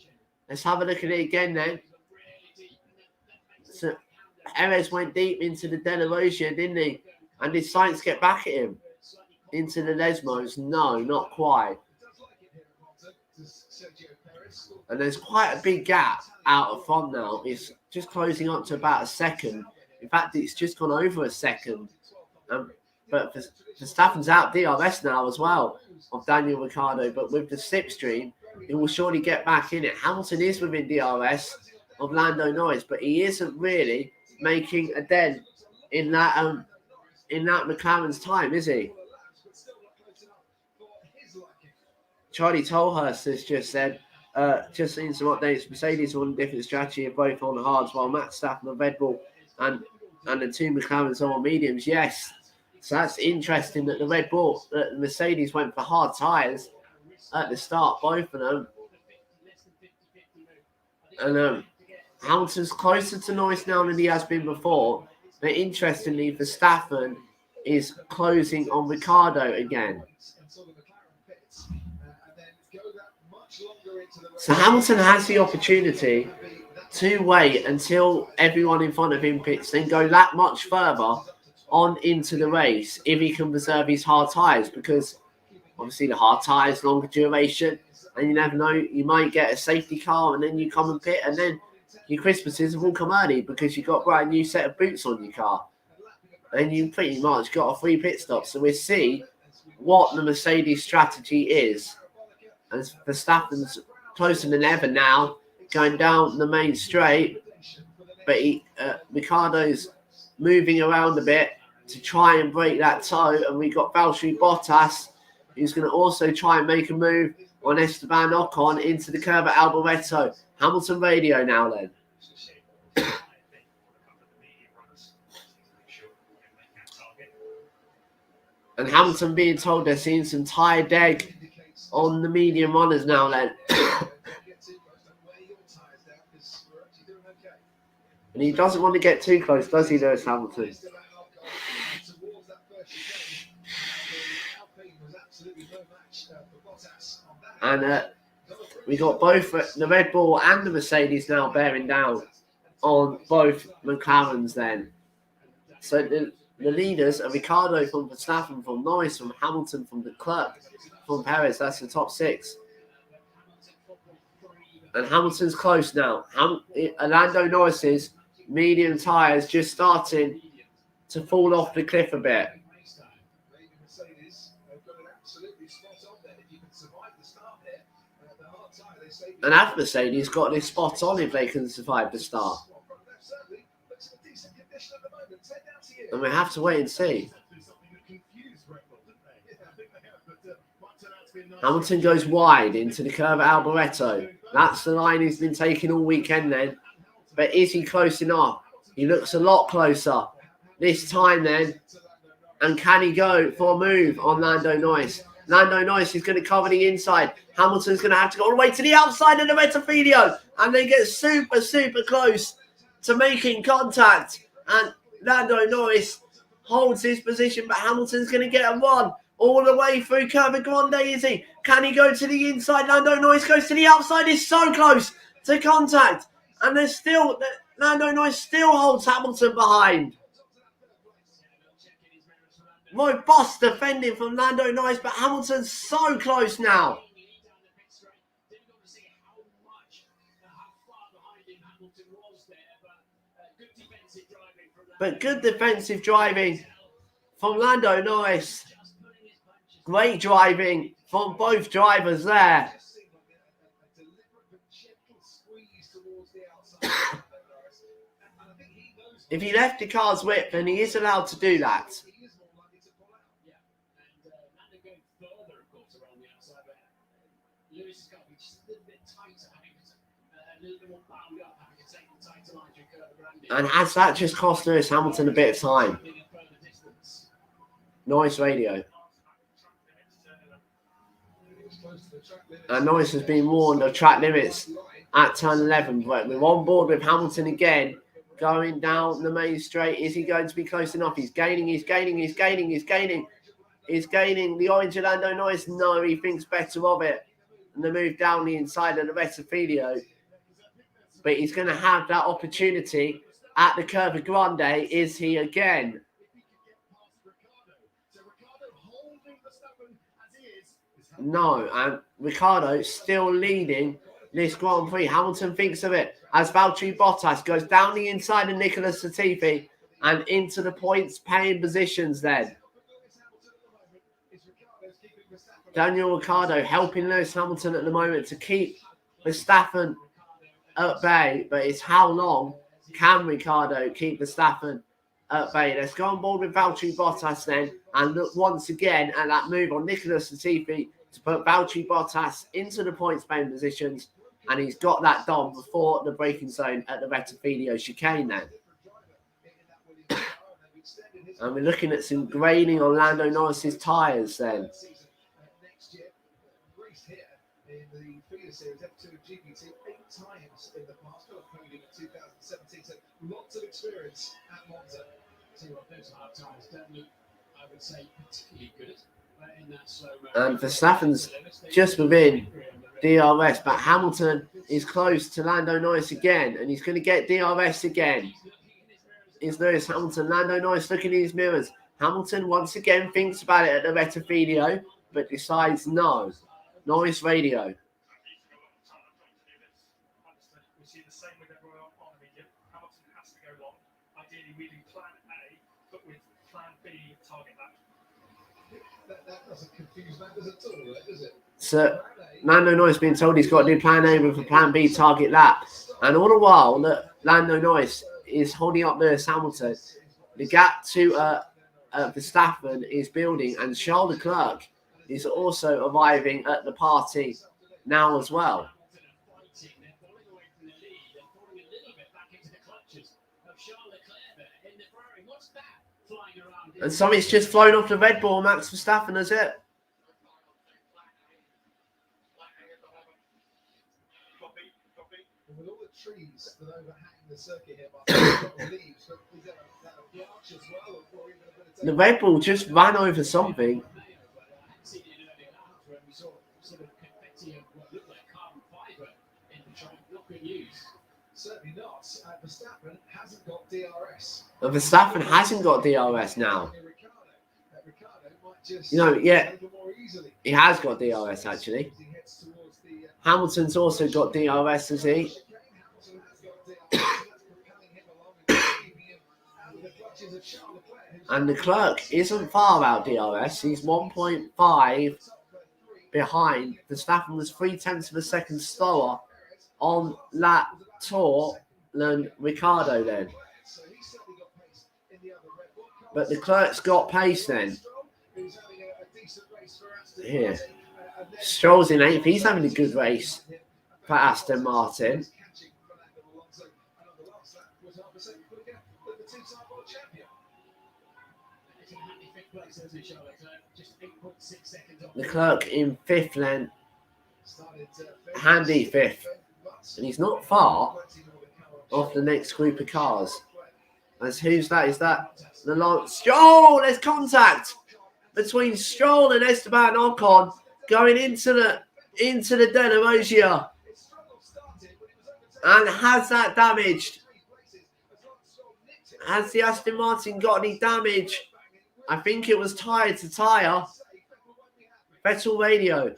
Let's have a look at it again then. So Perez went deep into the Della Rosia, didn't he? And did Sainz get back at him? Into the Lesmos? No, not quite. And there's quite a big gap out of front now. It's just closing up to about a second. In fact, it's just gone over a second. But Verstappen's out DRS now as well of Daniel Ricciardo. But with the slipstream, he will surely get back in it. Hamilton is within DRS of Lando Norris, but he isn't really making a dent in that McLaren's time, is he? Charlie Tolhurst has just said, just seen some updates. Mercedes on a different strategy of both on the hards, while Max Verstappen on Red Bull and the two McLarens are on mediums. Yes, so that's interesting that the Mercedes went for hard tyres at the start, both of them. And Hamilton's closer to Norris now than he has been before. But interestingly, Verstappen is closing on Ricciardo again. So Hamilton has the opportunity to wait until everyone in front of him pits, then go that much further on into the race if he can preserve his hard tyres, because obviously the hard tyres, longer duration, and you never know, you might get a safety car and then you come and pit, and then your Christmases have all come early because you've got a brand new set of boots on your car. And you pretty much got a free pit stop. So we'll see what the Mercedes strategy is. As Verstappen's closer than ever now, going down the main straight. But Ricciardo's moving around a bit to try and break that toe. And we got Valtteri Bottas, who's going to also try and make a move on Esteban Ocon into the Curva Alboreto. Hamilton radio now then. And Hamilton being told they're seeing some tyre deg on the medium runners now then. And he doesn't want to get too close, does he, Lewis Hamilton? And we got both the Red Bull and the Mercedes now bearing down on both McLarens then. So the leaders are Ricciardo from Verstappen, from Norris, from Hamilton, from Leclerc, from Perez. That's the top 6. And Hamilton's close now. Lando Norris's medium tyres just starting to fall off the cliff a bit. And have Mercedes got this spot on if they can survive the start? And we have to wait and see. Hamilton goes wide into the Curva Alboreto. That's the line he's been taking all weekend then. But is he close enough? He looks a lot closer this time then. And can he go for a move on Lando Norris? Lando Norris is going to cover the inside. Hamilton's going to have to go all the way to the outside of the Rettifilo. And they get super, super close to making contact. And Lando Norris holds his position, but Hamilton's going to get a run all the way through Curva Grande, is he? Can he go to the inside? Lando Norris goes to the outside. He's so close to contact. And there's still, Lando Norris still holds Hamilton behind. Robust defending from Lando Norris, but Hamilton's so close now. But good defensive driving from Lando Norris. Great driving from both drivers there. If he left the car's width, then he is allowed to do that. Lewis has got to be just a little bit tighter, having to, a little bit more bound up, having to take the tighter line through Curve Grande. And has that just cost Lewis Hamilton a bit of time? Noise radio. And Norris has been warned of track limits at turn 11, but we're on board with Hamilton again, going down the main straight. Is he going to be close enough? He's gaining. The orange of Lando Norris. No, he thinks better of it. And the move down the inside of the Rettifidio. But he's going to have that opportunity at the Curva Grande. Is he again? No, and Ricciardo still leading this Grand Prix. Hamilton thinks of it as Valtteri Bottas goes down the inside of Nicholas Latifi and into the points paying positions then. Daniel Ricciardo helping Lewis Hamilton at the moment to keep Verstappen at bay, but it's how long can Ricciardo keep Verstappen at bay? Let's go on board with Valtteri Bottas then and look once again at that move on Nicholas Latifi to put Valtteri Bottas into the points paying positions, and he's got that done before the braking zone at the Rettifidio chicane then. And we're looking at some grading on Lando Norris's tyres then. Next year, raced here in the Feeder Series F2 GP2 8 times in the past, got a podium in 2017, so lots of experience at Monza. So those hard tyres don't look, I would say, particularly good. And Verstappen's just within DRS, but Hamilton is close to Lando Norris again, and he's going to get DRS again. Is Lewis Hamilton? Lando Norris looking in his mirrors. Hamilton once again thinks about it at the Rettifidio, but decides no. Norris radio. We see the same with everyone on the medium. Hamilton has to go long. Ideally, we do plan A, but with plan B, target that. That doesn't confuse matters at all, right, does it? So Lando Norris being told he's got to do plan A with a plan B target lap. And all the while that Lando Norris is holding up Lewis Hamilton, the gap to Verstappen is building, and Charles Leclerc is also arriving at the party now as well. And something's just flown off the Red Bull, Max Verstappen, is it? With all the trees that overhang the circuit here, but leaves, but is there a branch as well, or even a bit of The Red Bull just ran over something. Certainly not. Verstappen hasn't got DRS. And Verstappen hasn't got DRS now. You know, yeah, he has got DRS actually. Hamilton's also got DRS, has he? And Leclerc isn't far out DRS. He's 1.5 behind. Verstappen was 0.3 of a second slower on that tour than Ricciardo then. But Leclerc's got pace then. Here. Stroll's in 8th. He's having a good race for Aston Martin. Leclerc in 5th then. Handy 5th. And he's not far off the next group of cars. As who's that? Is that the Lance? Stroll! There's contact between Stroll and Esteban Ocon going into the De La Roggia. And has that damaged? Has the Aston Martin got any damage? I think it was tyre to tyre. Vettel radio.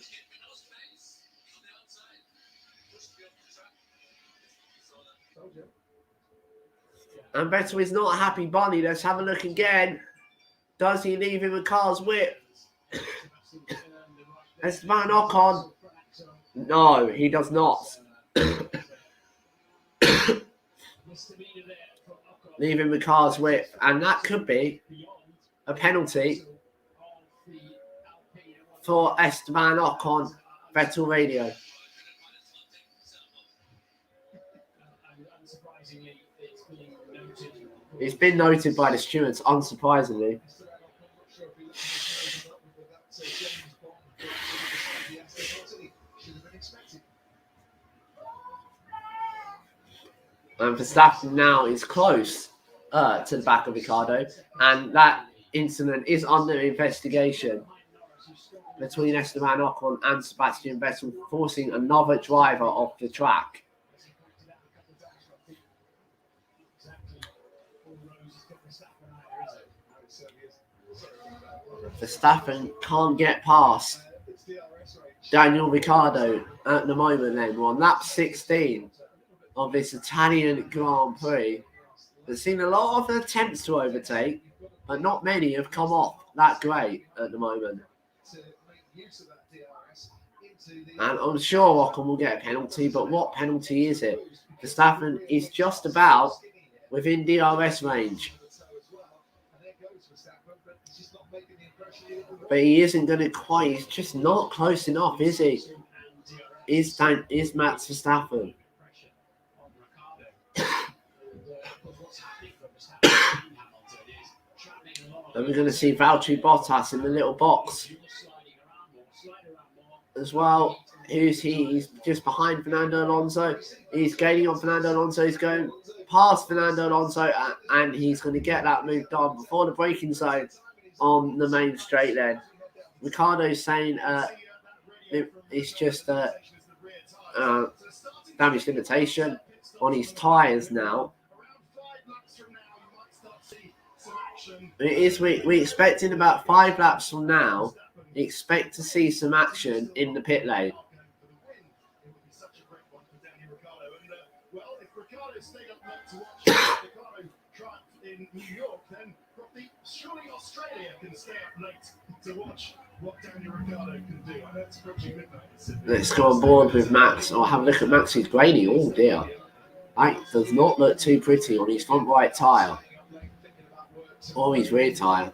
And Vettel is not a happy bunny. Let's have a look again. Does he leave him a car's whip? Esteban Ocon. No, he does not. Leave him a car's whip. And that could be a penalty for Esteban Ocon Vettel radio. Unsurprisingly, it's being noted. It's been noted by the stewards, unsurprisingly. And Verstappen now is close to the back of Ricciardo, and that incident is under investigation between Esteban Ocon and Sebastian Vettel, forcing another driver off the track. Verstappen can't get past Daniel Ricciardo at the moment. Then we're on lap 16 of this Italian Grand Prix. We've seen a lot of attempts to overtake, but not many have come off that great at the moment. And I'm sure Ocon will get a penalty, but what penalty is it? Verstappen is just about within DRS range. But he isn't going to quite, he's just not close enough, is he? Is Max Verstappen. And we're going to see Valtteri Bottas in the little box as well. Who's he? He's just behind Fernando Alonso. He's gaining on Fernando Alonso. He's going past Fernando Alonso, and he's going to get that moved on before the braking zone on the main straight then. Ricciardo's saying it's just damage limitation on his tyres now. It is, we expect in about 5 laps from now, expect to see some action in the pit lane. In New York, then probably surely Australia can stay up late to watch what Daniel Ricciardo can do. I know it's approaching midnight. Let's go on board with Max. Oh, have a look at Max's grading. Oh dear, that does not look too pretty on his front right tyre or his rear tyre.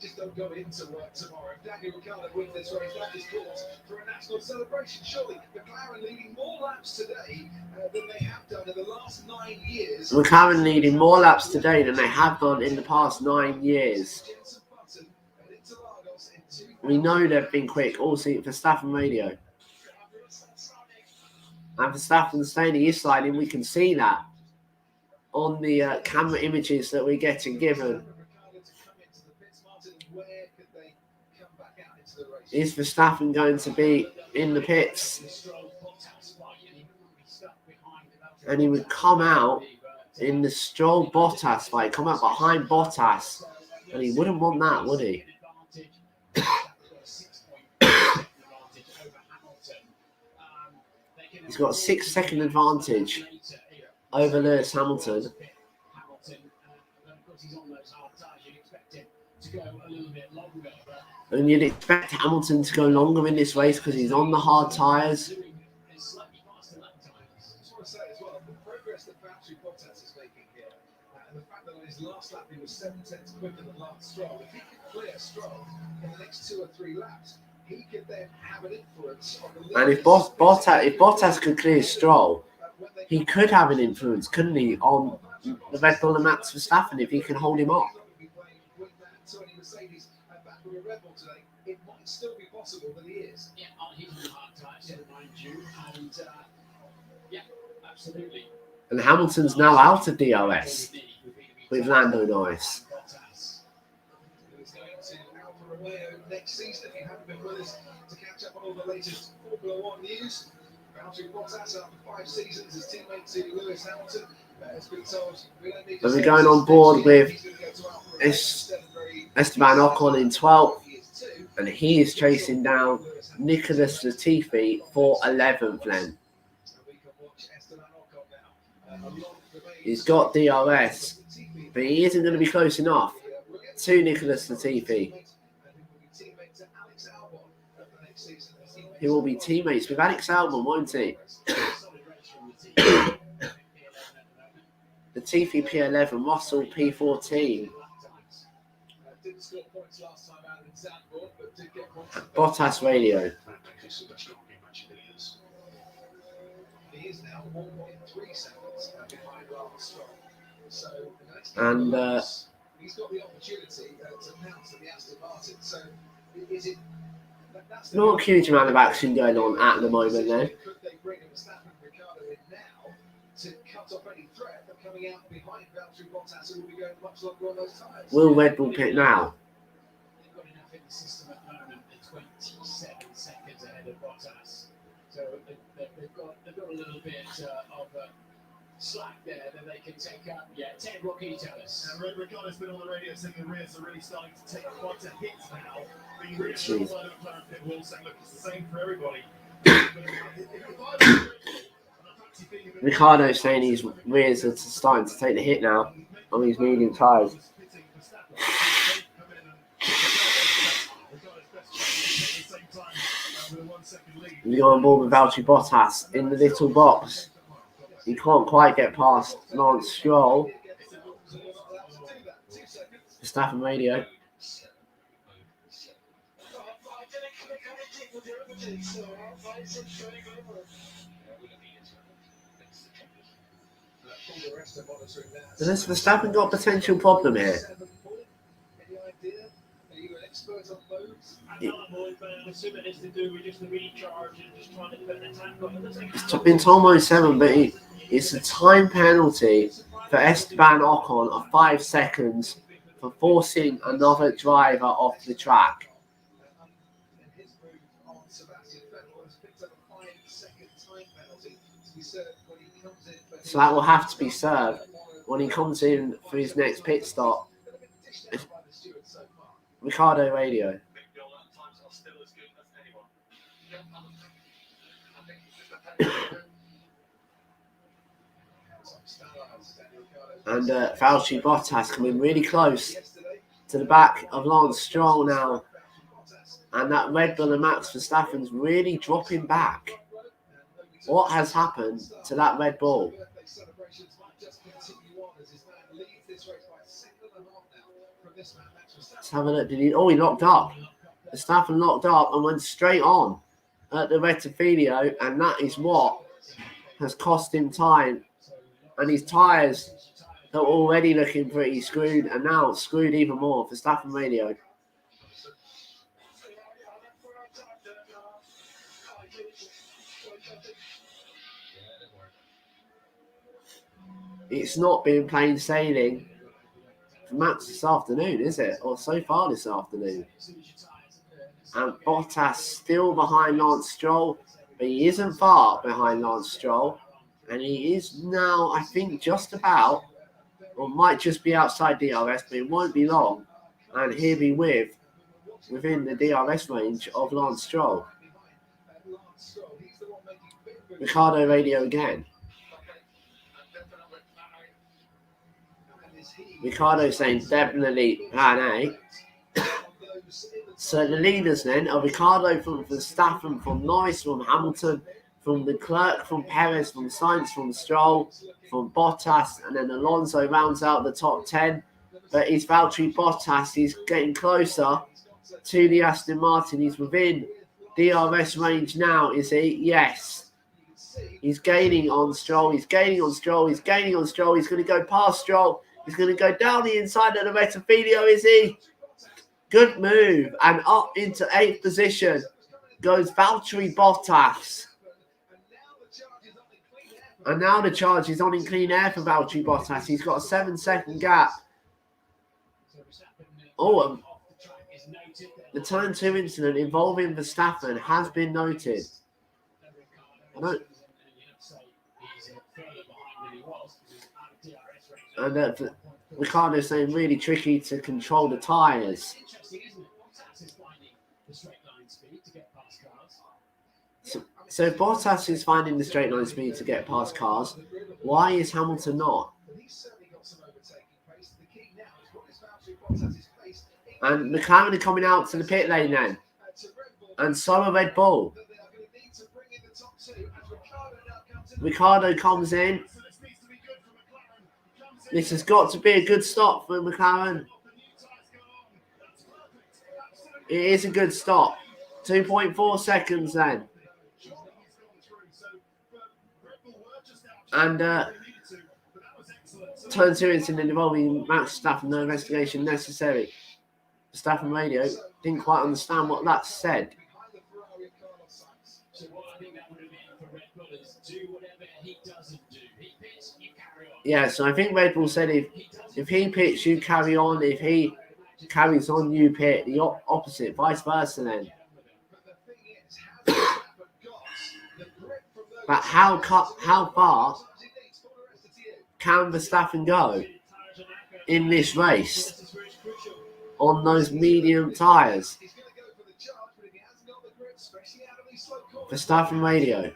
Just don't go into work tomorrow. If Daniel Ricciardo wins this race, that is cause for a national celebration. Surely McLaren leading more laps today than they have done in the last 9 years. McLaren leading more laps today than they have done in the past 9 years. We know they've been quick. Also, Verstappen radio. And Verstappen saying he is sliding. We can see that on the camera images that we're getting given. Is Verstappen going to be in the pits? And he would come out in the Stroll-Bottas fight, come out behind Bottas. And he wouldn't want that, would he? He's got a 6-second advantage over Lewis Hamilton. And you'd expect Hamilton to go longer in this race because he's on the hard tyres. And the fact that on his last lap he was 7/10 quicker than Lance Stroll. If he could clear Stroll in the next 2 or 3 laps, he could then have an influence on the. And if Bottas could clear Stroll, he could have an influence, couldn't he, on the Vettel and Max Verstappen if he can hold him up. It might still be possible that he is. Yeah, he's on the hard tyres, mind you, and yeah, absolutely. And Hamilton's now out of DRS with Lando Norris. He's going to Alfa Romeo next season. If you haven't been with us to catch up on all the latest Formula One news, Valtteri Bottas after 5 seasons as teammate to Lewis Hamilton has been told we don't need to. And we're going on board with Esteban Ocon in 12th, and he is chasing down Nicholas Latifi for 11th then. He's got DRS, but he isn't going to be close enough to Nicholas Latifi. He will be teammates with Alex Albon, won't he? Latifi P11, Russell P14. Bottas radio. is now 1.3 seconds behind Lance Stroll. So And he's got the opportunity to pounce at the Aston Martin. So is it? not a huge amount of action going on at the moment then. Could they bring Verstappen and Ricciardo in now to cut off any threat of coming out behind Valtteri Bottas, who will be going much longer on those tyres? Will Red Bull pit now? They've got enough in the system at the moment. They're 27 seconds ahead of Bottas. So they've got a little bit of slack there that they can take up. Yeah, 10 Rocky Tellis. And Ricciardo's been on the radio saying the rears are really starting to take quite a hit now. Being reassured by the McLaren pit wall saying, look, it's the same for everybody. Ricciardo saying his rears are starting to take the hit now on his medium tyres. We go on board with Valtteri Bottas in the little box. He can't quite get past Lance Stroll. Verstappen radio. Has Verstappen got a potential problem here? It's almost 7, but it's a time penalty for Esteban Ocon of 5 seconds for forcing another driver off the track. So that will have to be served when he comes in for his next pit stop. Ricciardo radio. And Valtteri Bottas coming really close to the back of Lance Stroll now. And that Red Bull and Max Verstappen's really dropping back. What has happened to that Red Bull? Let's have a look. He locked up. Verstappen locked up and went straight on at the Rettifilo, and that is what has cost him time. And his tyres that were already looking pretty screwed and now screwed even more. Verstappen radio. It's not been plain sailing for Max this afternoon, is it? Or so far this afternoon. And Bottas still behind Lance Stroll, but he isn't far behind Lance Stroll. And he is now, I think, just about, or might just be outside DRS, but it won't be long. And he'll be within the DRS range of Lance Stroll. Ricciardo radio again. Ricciardo saying definitely plan A. So the leaders then are Ricciardo from Verstappen, from Norris, from Hamilton, from Leclerc, from Perez, from Sainz, from Stroll, from Bottas, and then Alonso rounds out the top 10. But it's Valtteri Bottas. He's getting closer to the Aston Martin. He's within DRS range now, is he? Yes. He's gaining on Stroll. He's gaining on Stroll. He's gaining on Stroll. He's going to go past Stroll. He's going to go down the inside of the Rettifilo, is he? Good move. And up into 8th position goes Valtteri Bottas. And now the charge is on in clean air for Valtteri Bottas. He's got a 7-second gap. Oh, the turn 2 incident involving Verstappen has been noted. And Ricciardo saying really tricky to control the tyres. So if Bottas is finding the straight line speed to get past cars, why is Hamilton not? And McLaren are coming out to the pit lane then. And so are Red Bull. Ricciardo comes in. This has got to be a good stop for McLaren. It is a good stop. 2.4 seconds then. And turn 2 incident involving Max Verstappen, no investigation necessary. Verstappen radio didn't quite understand what that said. So what I think that would have been for Red Bull is do whatever he doesn't do. He pits, you carry on. Yeah, so I think Red Bull said if he pits, you carry on. If he carries on, you pit. The opposite, vice versa then. But how far can Verstappen go in this race on those medium tyres? Verstappen radio.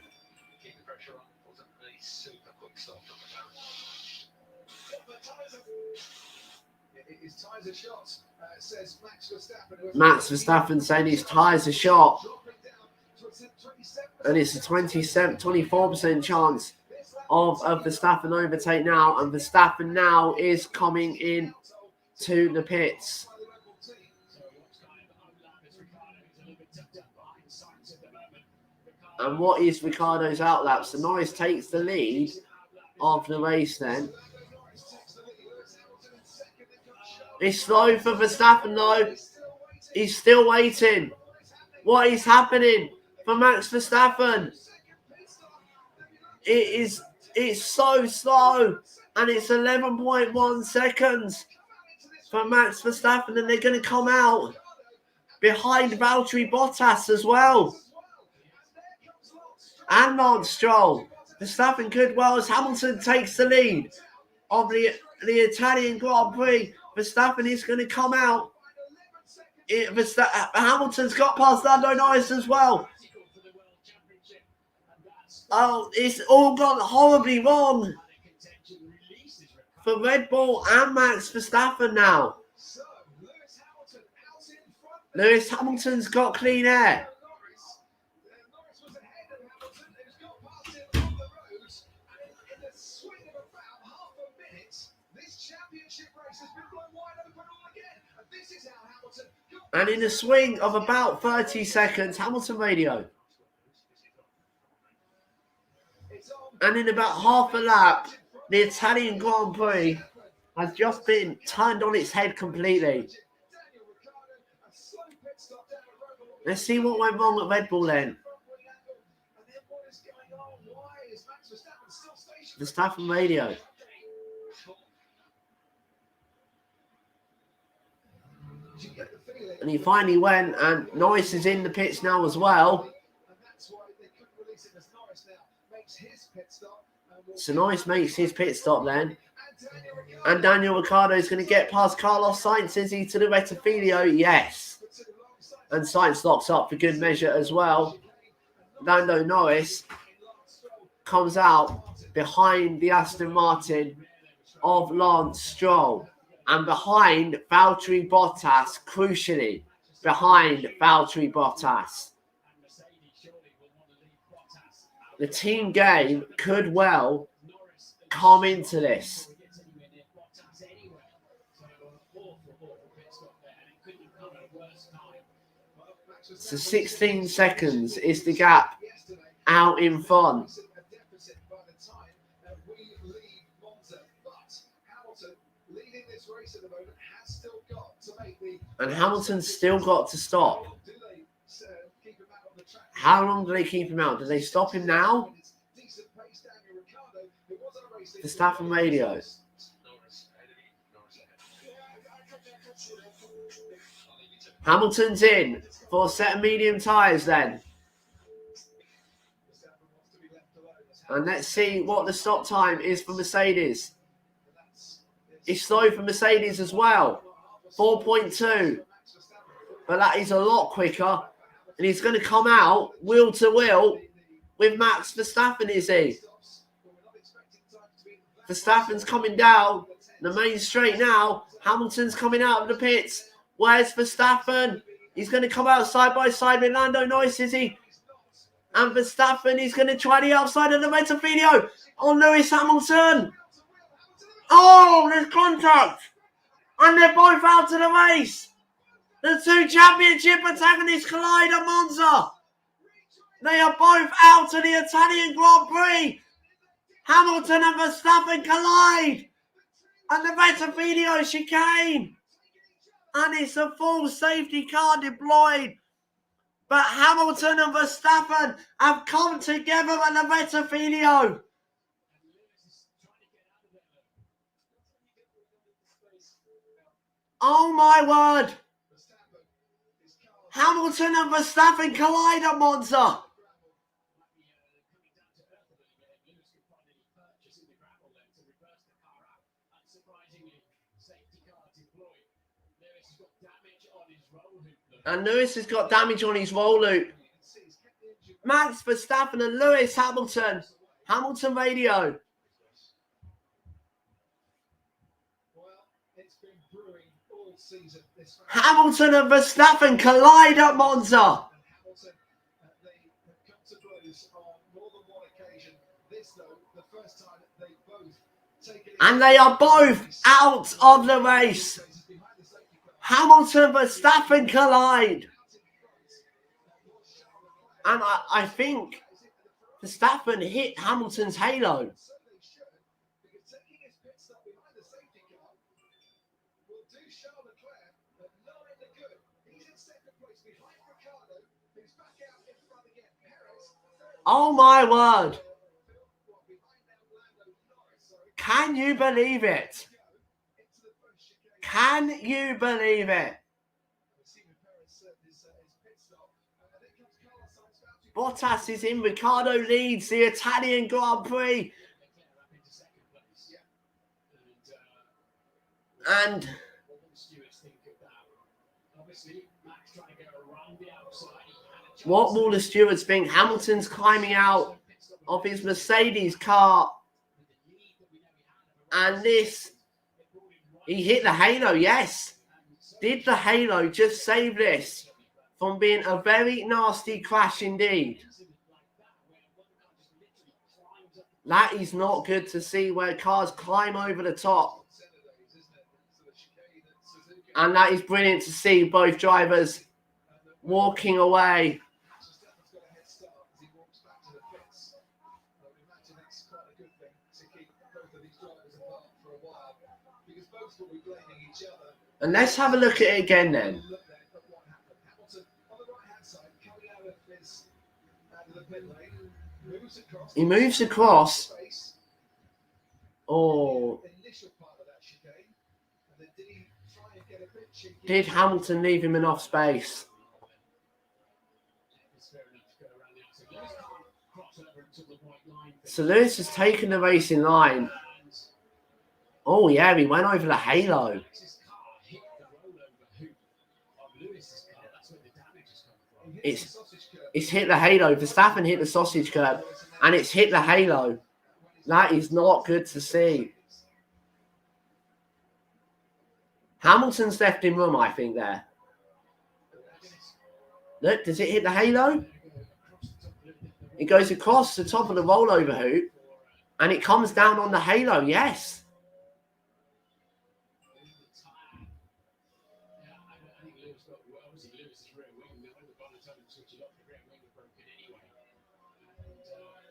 Max Verstappen saying his tyres are shot. And it's a 24% chance of Verstappen overtake now. And Verstappen now is coming in to the pits. And what is Ricciardo's outlap? So Norris takes the lead of the race then. It's slow for Verstappen though. He's still waiting. What is happening for Max Verstappen? It's so slow. And it's 11.1 seconds for Max Verstappen. And they're going to come out behind Valtteri Bottas as well. And Lance Stroll. Verstappen could well as Hamilton takes the lead of the Italian Grand Prix. Verstappen is going to come out. Hamilton's got past Lando Norris as well. Oh, it's all gone horribly wrong for Red Bull and Max Verstappen now. Lewis Hamilton's got clean air. And in a swing of about 30 seconds, Hamilton radio. And in about half a lap, the Italian Grand Prix has just been turned on its head completely. Let's see what went wrong at Red Bull then. Verstappen radio. And he finally went, and Norris is in the pits now as well. So Norris makes his pit stop then. And Daniel Ricciardo is going to get past Carlos Sainz, is he, to the Rettifilio? Yes. And Sainz locks up for good measure as well. Lando Norris comes out behind the Aston Martin of Lance Stroll. And behind Valtteri Bottas, crucially, behind Valtteri Bottas. The team game could well come into this. So 16 seconds is the gap out in front. And Hamilton's still got to stop. How long do they keep him out? Do they stop him now? Verstappen radio. Hamilton's in for a set of medium tyres then. And let's see what the stop time is for Mercedes. It's slow for Mercedes as well. 4.2. But that is a lot quicker. And he's going to come out wheel to wheel with Max Verstappen, is he? Verstappen's coming down the main straight now. Hamilton's coming out of the pits. Where's Verstappen? He's going to come out side by side with Lando Norris, is he? And Verstappen is going to try the outside of the Rettifilio on Lewis Hamilton. Oh, there's contact. And they're both out of the race. The two championship antagonists collide at Monza. They are both out of the Italian Grand Prix. Hamilton and Verstappen collide. And the Vettel chicane. And it's a full safety car deployed. But Hamilton and Verstappen have come together at the Vettel. Oh my word. Hamilton and Verstappen collide at Monza. And Lewis has got damage on his roll loop. Max Verstappen and Lewis Hamilton. Hamilton radio. Hamilton and Verstappen collide at Monza. And they are both out of the race. Hamilton and Verstappen collide. And I think Verstappen hit Hamilton's halo. Oh my word. Can you believe it? Can you believe it? Bottas is in. Ricciardo leads the Italian Grand Prix. And what will the stewards think? Hamilton's climbing out of his Mercedes car. And this, he hit the halo, yes. Did the halo just save this from being a very nasty crash indeed? That is not good to see, where cars climb over the top. And that is brilliant to see both drivers walking away. And let's have a look at it again then. He moves across. Oh. Did Hamilton leave him enough space? So Lewis has taken the racing line. Oh yeah, he went over the halo. It's hit the halo. Verstappen hit the sausage curb, and it's hit the halo. That is not good to see. Hamilton's left him room, I think, there. Look, does it hit the halo? It goes across the top of the rollover hoop, and it comes down on the halo, yes.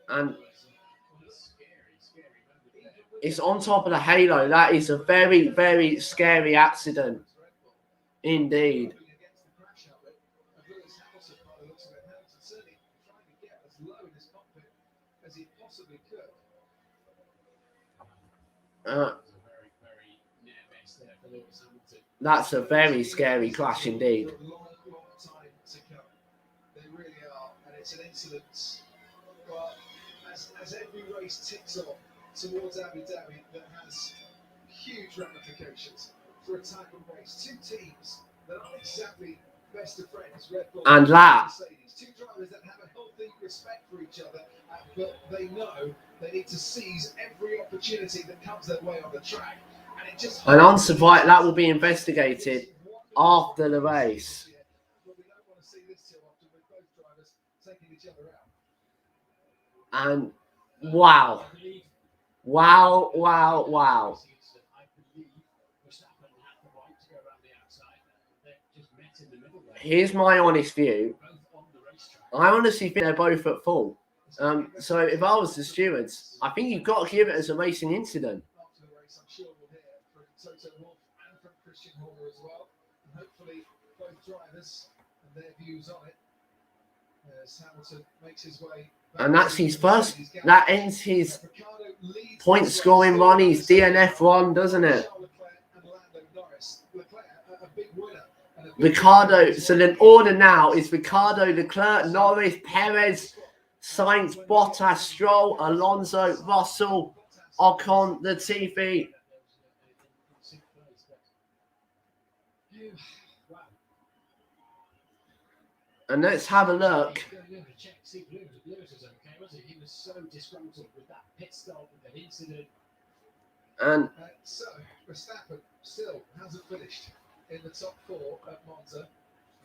And it's on top of the halo. That is a very, very scary accident indeed. That's a very scary crash indeed. They really are, and it's an incident. But as every race ticks on towards Abu Dhabi, that has huge ramifications for a type of race. Two teams that aren't exactly best of friends, Red Bull and Mercedes. Two drivers that have a healthy respect for each other, but they know they need to seize every opportunity that comes their way on the track. And unsurprised, that will be investigated after the race. And wow. Here's my honest view. I honestly think they're both at fault. So if I was the stewards, I think you've got to give it as a racing incident. After the race, I'm sure we'll hear from Toto Wolff and from Christian Horner as well. And hopefully both drivers and their views on it as Hamilton makes his way. And that's his first, that ends his point scoring run, his DNF run, doesn't it? Ricardo, so the order now is Ricardo, Leclerc, Norris, Perez, Sainz, Bottas, Stroll, Alonso, Russell, Ocon, Latifi. And let's have a look. He was so disgruntled with that pit stop, with that incident. And so Verstappen still hasn't finished in the top 4 at Monza.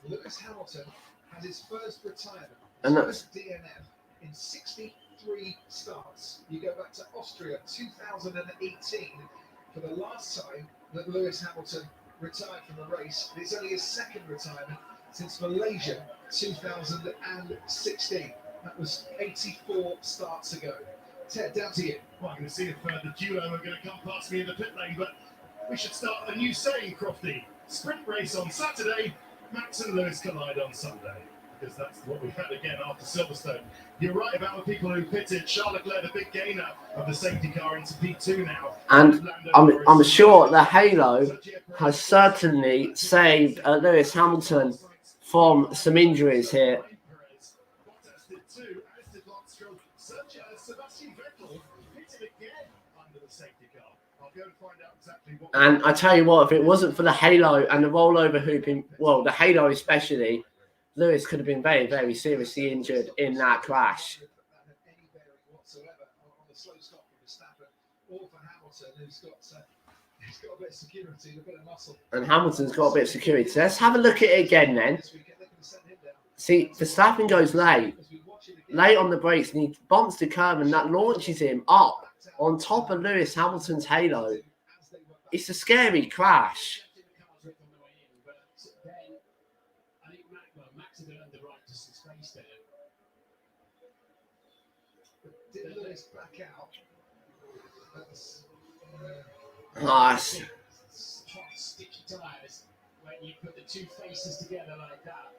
Lewis Hamilton has his first retirement, his first DNF in 63 starts. You go back to Austria 2018 for the last time that Lewis Hamilton retired from a race. It's only his second retirement since Malaysia 2016. That was 84 starts ago. Ted, down to you. Well, I'm going to see if the duo are going to come past me in the pit lane, but we should start a new saying, Crofty. Sprint race on Saturday, Max and Lewis collide on Sunday. Because that's what we've had again after Silverstone. You're right about the people who pitted. Charles Leclerc, the big gainer of the safety car, into P2 now. And I'm sure the halo has certainly saved Lewis Hamilton from some injuries here. Sebastian Vettel pitted again under the safety car. I'll go and find out exactly what. And I tell you what, if it wasn't for the halo and the rollover hooping, well, the halo especially, Lewis could have been very, very seriously injured in that crash. And Hamilton's got a bit of security. So let's have a look at it again then. See, Verstappen goes late on the brakes, and he bumps the curb, and that launches him up on top of Lewis Hamilton's halo. It's a scary crash. Nice. Sticky tires when you put the two faces together like that.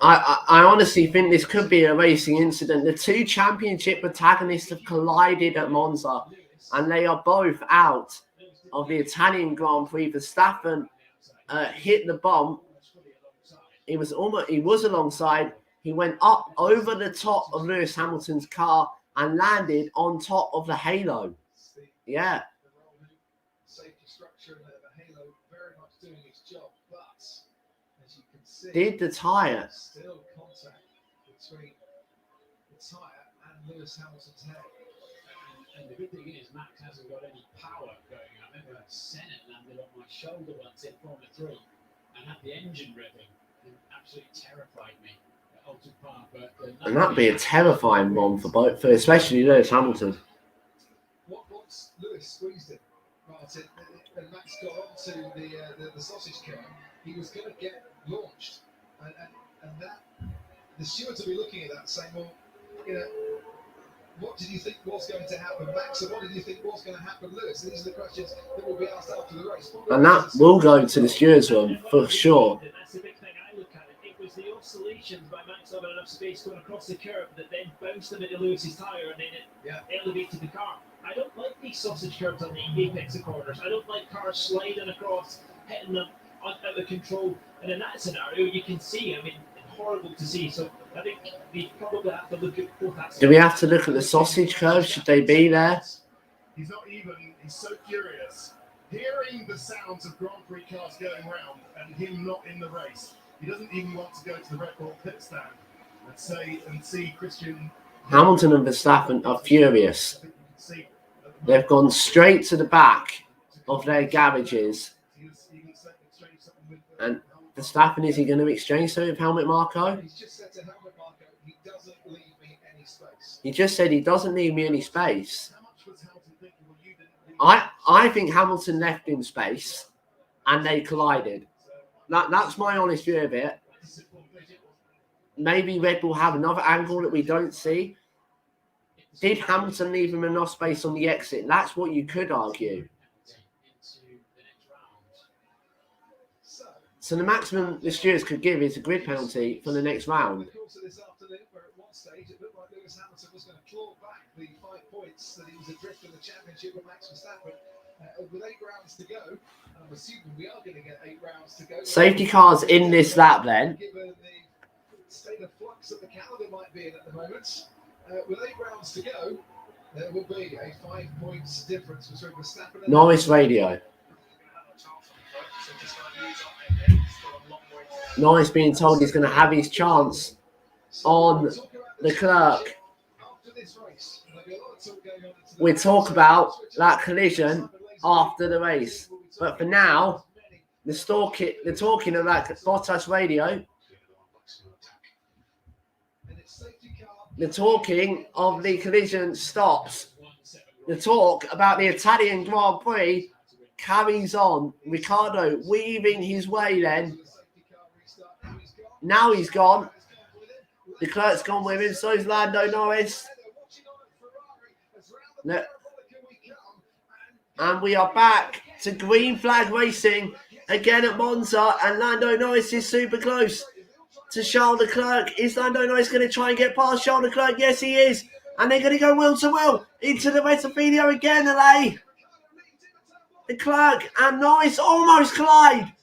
I honestly think this could be a racing incident. The two championship protagonists have collided at Monza, and they are both out of the Italian Grand Prix. Verstappen hit the bump. He was alongside. He went up over the top of Lewis Hamilton's car and landed on top of the halo. Yeah. Safety structure and the halo very much doing its job, but as you can see, did the tyre. Still contact between the tyre and Lewis Hamilton's head. And the good thing is, Max hasn't got any power going. I remember Senna landed on my shoulder once in Formula 3 and had the engine revving. It absolutely terrified me at Alton Park. And that'd be a terrifying one for especially Lewis Hamilton. Once Lewis squeezed it, Martin, and Max got onto the sausage curve, he was going to get launched, and that the stewards will be looking at that saying, well, you know, what did you think was going to happen, Max, and what did you think was going to happen, Lewis? These are the questions that will be asked after the race. And that will go to the stewards' room for sure. That's the big thing I look at it. It was the oscillations by Max having enough space going across the curve that then bounced them into Lewis's tyre and then it elevated the car. I don't like these sausage curves on the apex of corners. I don't like cars sliding across, hitting them out of control. And in that scenario, you can see, I mean, horrible to see. So I think we probably have to look at both aspects. Do we have to look at the sausage curves? Should they be there? He's so curious. Hearing the sounds of Grand Prix cars going round and him not in the race. He doesn't even want to go to the Red Bull pit stand and see Christian. Hamilton and Verstappen are furious. They've gone straight to the back of their garages. And Verstappen, is he going to exchange something with Helmut Marko? He's just said to Helmut Marko, he doesn't leave me any space. He just said he doesn't leave me any space. I think Hamilton left him space and they collided. That's my honest view of it. Maybe Red Bull have another angle that we don't see. Did Hamilton leave him enough space on the exit? That's what you could argue. So the maximum the stewards could give is a grid penalty for the next round. Stage, it looked like Lewis Hamilton was going to claw back the 5 points that he was adrift in the championship with Max Verstappen. With 8 rounds to go, I'm assuming we are going to get 8 rounds to go. Safety cars in this lap then. Given the state of flux that the calendar might be in at the moment, with 8 rounds to go, there will be a 5 points difference between Verstappen and Norris radio. Norris being told he's going to have his chance on the clerk. We'll talk about that collision after the race. But for now, the talking of that Bottas radio, the talking of the collision stops. The talk about the Italian Grand Prix carries on. Ricciardo weaving his way then. Now he's gone. The clerk's gone with him, so is Lando Norris. And we are back to green flag racing again at Monza, and Lando Norris is super close to Charles Leclerc. Is Lando Norris going to try and get past Charles Leclerc? Yes, he is. And they're going to go wheel to wheel into the Rettifidio again, LA. Leclerc and Norris almost collide.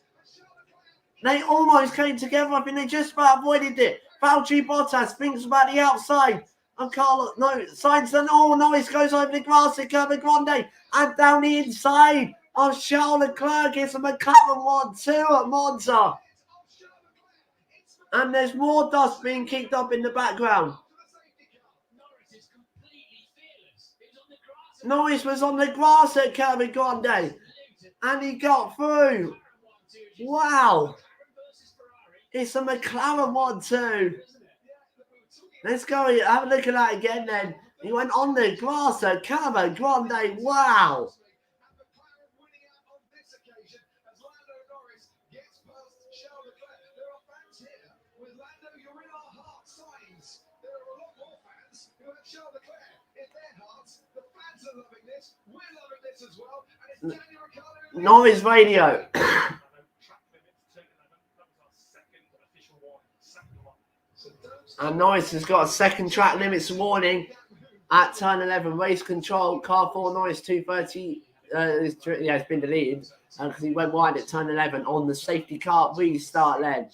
They almost came together. I think they just about avoided it. Valtteri Bottas thinks about the outside. And Carlos, no, Sainz and Norris goes over the grass at Curva Grande and down the inside of Charles Leclerc. It's a McLaren 1-2 at Monza. And there's more dust being kicked up in the background. Norris was on the grass at Curva Grande and he got through. Wow. It's a McLaren 1-2. Let's go have a look at that again then. He went on the grass at Curva Grande. Wow. Norris radio. And Norris has got a second track limits warning at turn 11. Race control, car 4, Norris 230. It's been deleted because he went wide at turn 11 on the safety car restart lane.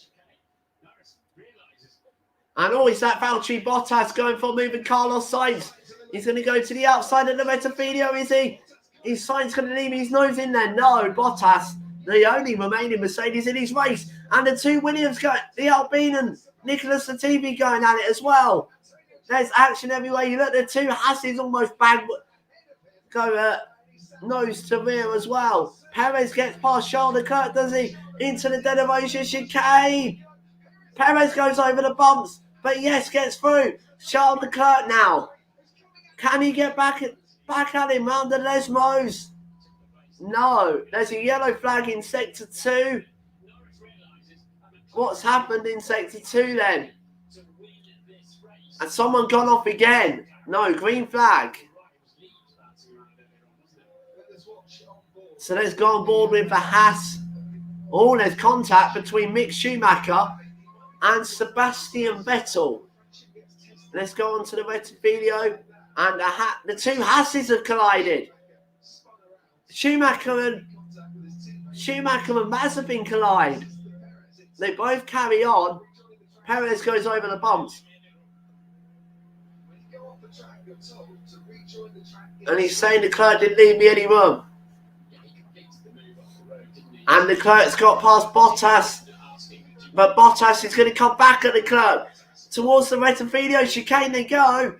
And is that Valtteri Bottas going for moving Carlos Sainz? He's going to go to the outside of the Rettifidio, is he? Is Sainz going to leave his nose in there? No, Bottas, the only remaining Mercedes in his race. And the two Williams go, the Alpine and Nicholas Latifi going at it as well. There's action everywhere. You look, the two Hasses almost go nose to rear as well. Perez gets past Charles Leclerc, does he? Into the dead of ocean chicane. Perez goes over the bumps, but yes, gets through. Charles Leclerc now. Can he get back at him round the Lesmos? No. There's a yellow flag in Sector 2. What's happened in Sector 2 then? And someone gone off again. No, green flag. So let's go on board with the Haas. Oh, there's contact between Mick Schumacher and Sebastian Vettel. Let's go on to the Rettifidio. And the two Hasses have collided. Schumacher and Mazepin collide. They both carry on. Perez goes over the bumps. And he's saying Leclerc didn't leave me any room. And Leclerc's got past Bottas. But Bottas is going to come back at Leclerc. Towards the Rettifidio chicane they go.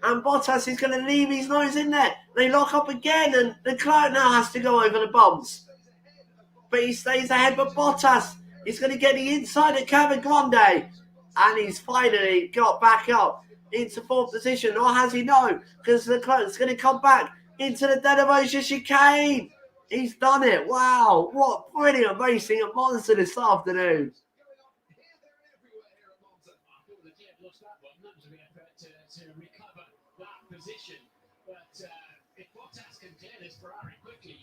And Bottas is going to leave his nose in there. They lock up again and Leclerc now has to go over the bumps. But he stays ahead. But Bottas is going to get the inside at Curva Grande. And he's finally got back up into fourth position. Or has he? No. Because Leclerc's going to come back into the dead of ocean chicane. He's done it. Wow. What brilliant racing at Monza this afternoon. position. But if Bottas can clear this Ferrari quickly,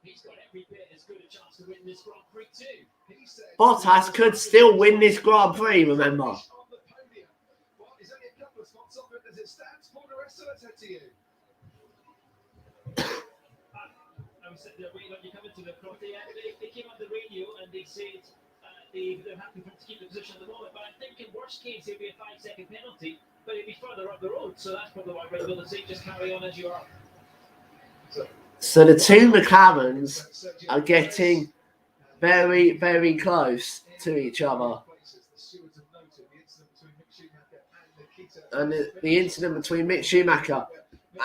he's got every bit as good a chance to win this Grand Prix too. Bottas could still win this Grand Prix, remember. Well, he's only a couple of spots off it as it stands. Paul the rest, let's head to you. I was sitting there waiting on you coming to the front. They came on the radio and they said they're happy to keep the position at the moment. But I think in worst case, it'd be a 5-second penalty, but it'd be further up the road. So that's probably why we're able to say just carry on as you are. So the two McLarens are getting very, very close to each other. And the incident between Mick Schumacher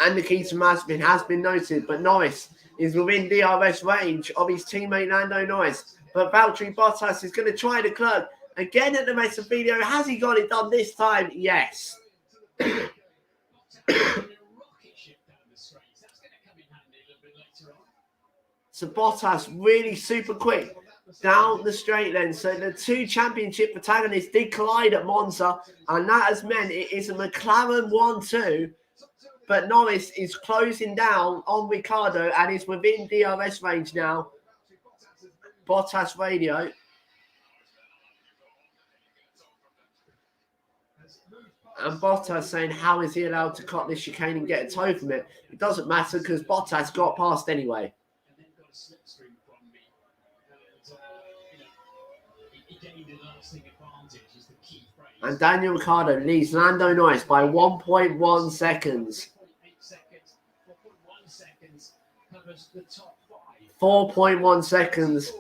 and Nikita Mazepin has been noted, but Norris is within DRS range of his teammate Lando Norris. But Valtteri Bottas is going to try to cloak again at the rest of the video. Has he got it done this time? Yes. So Bottas really super quick down the straight then. So the two championship protagonists did collide at Monza, and that has meant it is a McLaren 1-2. But Norris is closing down on Ricciardo and is within DRS range now. Bottas radio. And Bottas saying, how is he allowed to cut this chicane and get a toe from it? It doesn't matter because Bottas got past anyway. And Daniel Ricciardo leads Lando Norris by 1.1 seconds. 4.1 seconds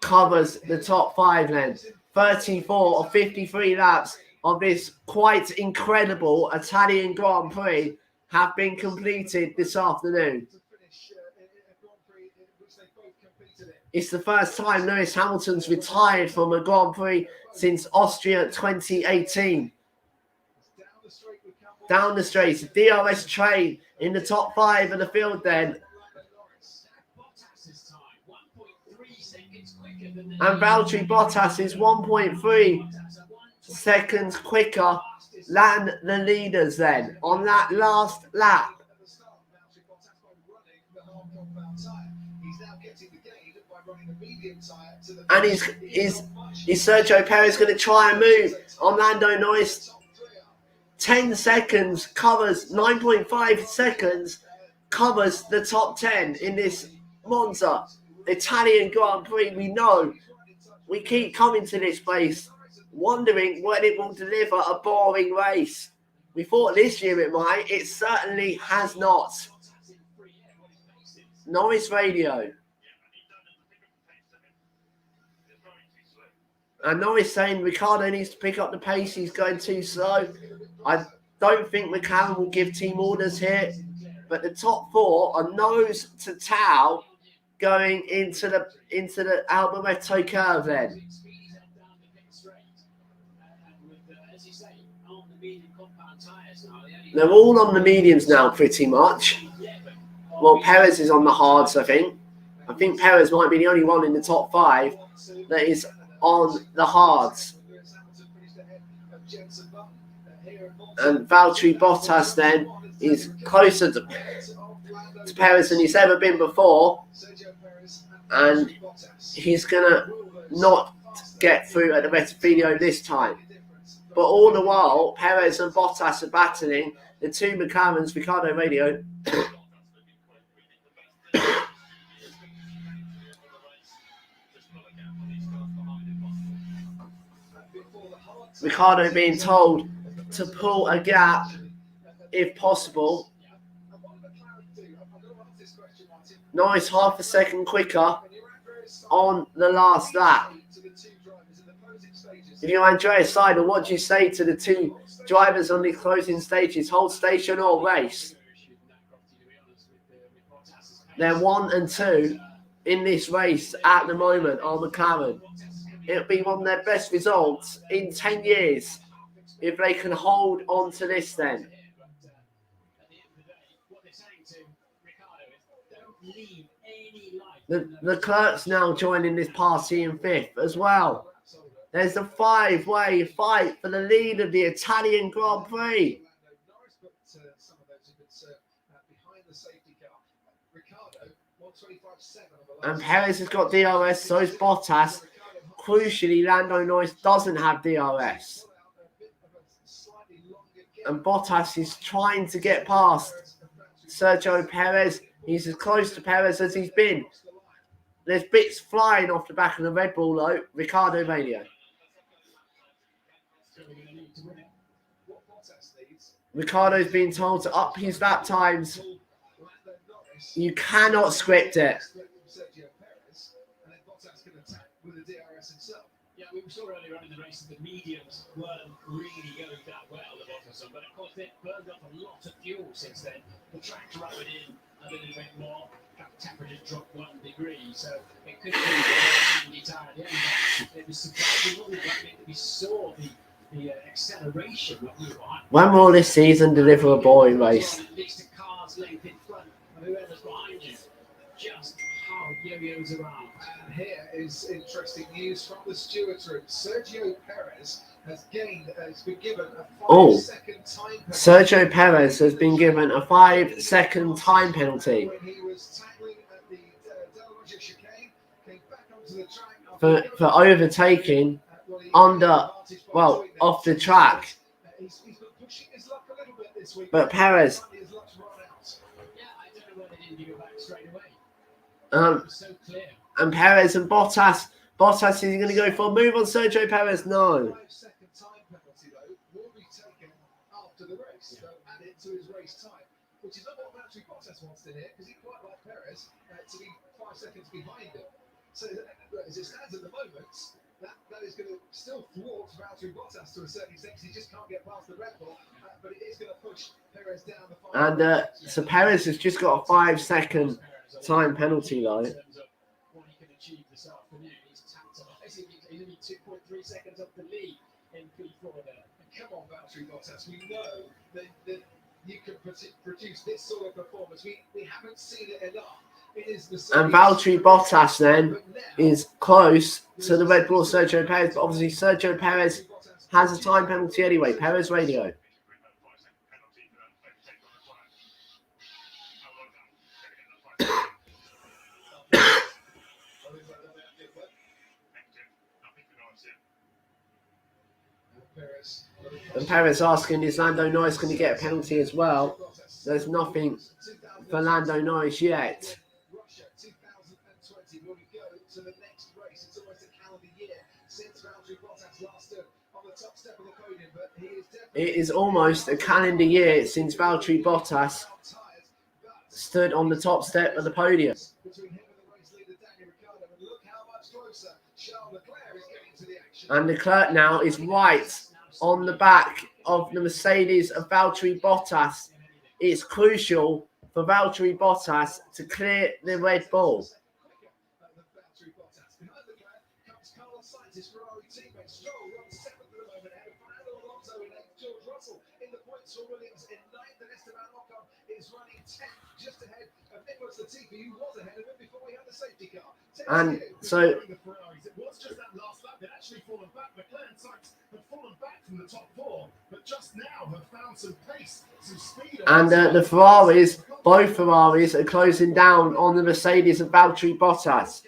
covers the top 5 then. 34 of 53 laps of this quite incredible Italian Grand Prix have been completed this afternoon. It's the first time Lewis Hamilton's retired from a Grand Prix since Austria 2018. Down the straight, DRS train in the top 5 of the field then. And Valtteri Bottas is 1.3 seconds quicker than the leaders then on that last lap. And is Sergio Perez going to try and move on Lando Norris? 10 seconds covers, 9.5 seconds covers the top 10 in this Monza Italian Grand Prix. We know we keep coming to this place wondering when it will deliver a boring race. We thought this year it might. It certainly has not. Norris radio. And Norris saying Ricciardo needs to pick up the pace. He's going too slow. I don't think McLaren will give team orders here. But the top 4 are nose to tail going into the Alboreto curve then. They're all on the mediums now pretty much. Well, Perez is on the hards, I think. I think Perez might be the only one in the top 5 that is on the hards. And Valtteri Bottas then is closer to Perez than he's ever been before. And he's going to not get through at the rest of the video this time. But all the while, Perez and Bottas are battling. The two McLarens, Ricciardo radio. Ricciardo being told to pull a gap if possible. Norris half a second quicker on the last lap. If you're Andreas Seidel, what do you say to the two drivers on the closing stages? Hold station or race? They're 1 and 2 in this race at the moment on McLaren. It'll be one of their best results in 10 years if they can hold on to this then. The Clerks now joining this party in 5th as well. There's a 5-way fight for the lead of the Italian Grand Prix. behind the safety car. Ricardo, 125.7 And Perez has got DRS, so is Bottas. Crucially, Lando Norris doesn't have DRS. And Bottas is trying to get past Sergio Perez. He's as close to Perez as he's been. There's bits flying off the back of the Red Bull, though. Ricardo Radio. Ricardo's being told to up his lap times. You cannot script it. Yeah, we saw earlier on in the race that the mediums weren't really going that well, the Bottas, but of course they've burned up a lot of fuel since then. The track's rubbing in a little bit more. The temperature dropped 1 degree, so it could be a windy tire at the end. But it was surprising, wasn't it? I mean, we saw the acceleration that we were on. When will this season deliver a boring race? At least a car's length in front of whoever's behind you. Just how yo-yos around. And here is interesting news from the stewards room. Sergio Perez has been given a 5-second time penalty. Sergio Perez has been given a 5-second time penalty When he was tackling at the Delaware chicane, came back onto the track for overtaking off the track. He's been pushing his luck a little bit this week. But Perez, His luck's run out. Yeah, I don't know why they didn't give it back straight away. So clear. and Perez and Bottas. Bottas is going to go for a move on Sergio Perez. No. 5-second time penalty though will be taken after the race. So add it to his race time, which is not what Valtteri Bottas wants to hear, because he quite like Perez to be 5 seconds behind him. So as it stands at the moment, that is going to still thwart Valtteri Bottas to a certain extent, because he just can't get past the Red Bull. But it is going to push Perez down the final. And so Perez has just got a 5-second time penalty though. What he can achieve this afternoon, he's tantalising. He's only 2.3 seconds off the lead in P4 there. Come on, Valtteri Bottas, we know that you can produce this sort of performance. We haven't seen it enough. It is the And Valtteri Bottas then is close to the Red Bull Sergio Perez, but obviously Sergio Perez has a time penalty anyway. Perez Radio. And Perez asking, is Lando Norris going to get a penalty as well? There's nothing for Lando Norris yet. Russia 2020 will go to the next race. It's almost a calendar year since Valtteri Bottas last stood on the top step of the podium, but he is definitely... It is almost a calendar year since Valtteri Bottas stood on the top step of the podium. Between him and the race leader Daniel Ricciardo, and look how much closer Charles Leclerc is getting to the action. And Leclerc now is right on the back of the Mercedes of Valtteri Bottas. It's crucial for Valtteri Bottas to clear the Red Bull. And so it was just that last lap. They'd actually fallen back. McLaren Sainz had fallen back from the top four, but just now have found some pace, some speed. And the Ferraris, both Ferraris, are closing down on the Mercedes of Valtteri Bottas.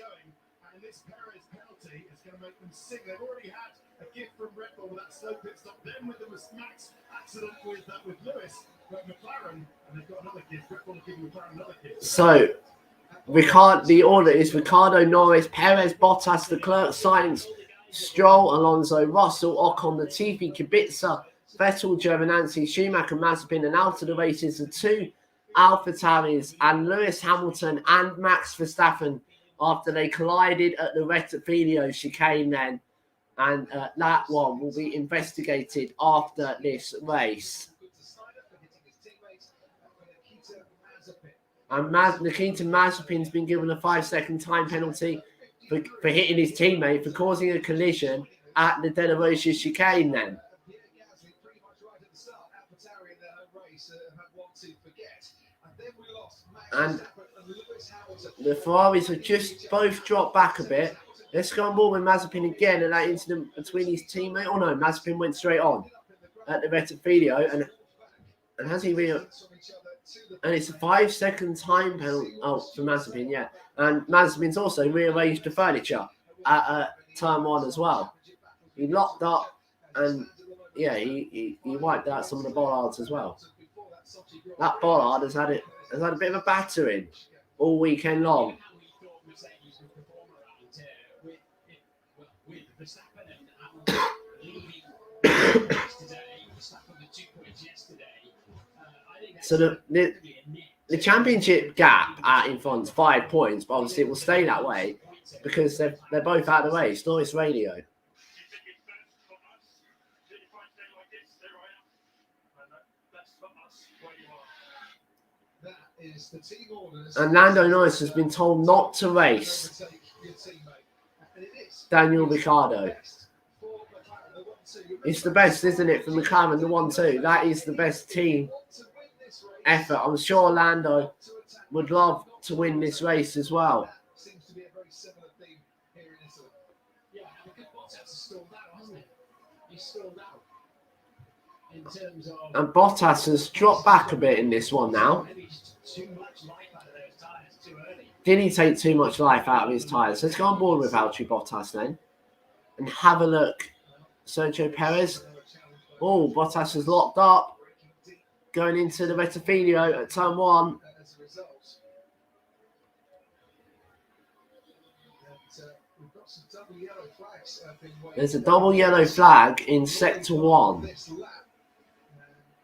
And this Perez penalty is going to make them sick. They've already had a gift from Red Bull with that slow pit stop. Then with the Max accident with Lewis, but McLaren, and they've got another gift. Red Bull have given McLaren another gift. So the order is Ricciardo, Norris, Perez, Bottas, Leclerc, Sainz, Stroll, Alonso, Russell, Ocon, Latifi, Kubica, Vettel, Giovinazzi, Schumacher, Mazepin, and out of the races are two AlphaTauris and Lewis Hamilton and Max Verstappen after they collided at the Rettifilo chicane then. And that one will be investigated after this race. And Nikita Mazepin's been given a 5-second time penalty for hitting his teammate for causing a collision at the Delaware chicane then. Piere Gasly pretty much right at the start. AlphaTauri in their home race had one to forget. And then we lost Max Verstappen and Lewis Hamilton. The Ferraris have just both dropped back a bit. Let's go on board with Mazepin again and that incident between his teammate. Oh no, Mazepin went straight on at the Rettifilo and has he really... And it's a 5-second time penalty. Oh, for Mazepin, yeah. And Mazepin's also rearranged the furniture at turn 1 as well. He locked up and, yeah, he wiped out some of the bollards as well. That bollard has had a bit of a battering all weekend long. So the championship gap in front is 5 points, but obviously it will stay that way because they're both out of the race. Noise radio. And Lando Norris has been told not to race Daniel Ricciardo. It's the best, isn't it, for McLaren, the 1-2. That is the best team effort. I'm sure Lando would love to win this race as well. And Bottas has dropped back a bit in this one now. Did he take too much life out of his tyres? Let's go on board with Valtteri Bottas then and have a look. Sergio Perez. Oh, Bottas is locked up. Going into the Rettifilio at turn 1. There's a double yellow flag in sector 1.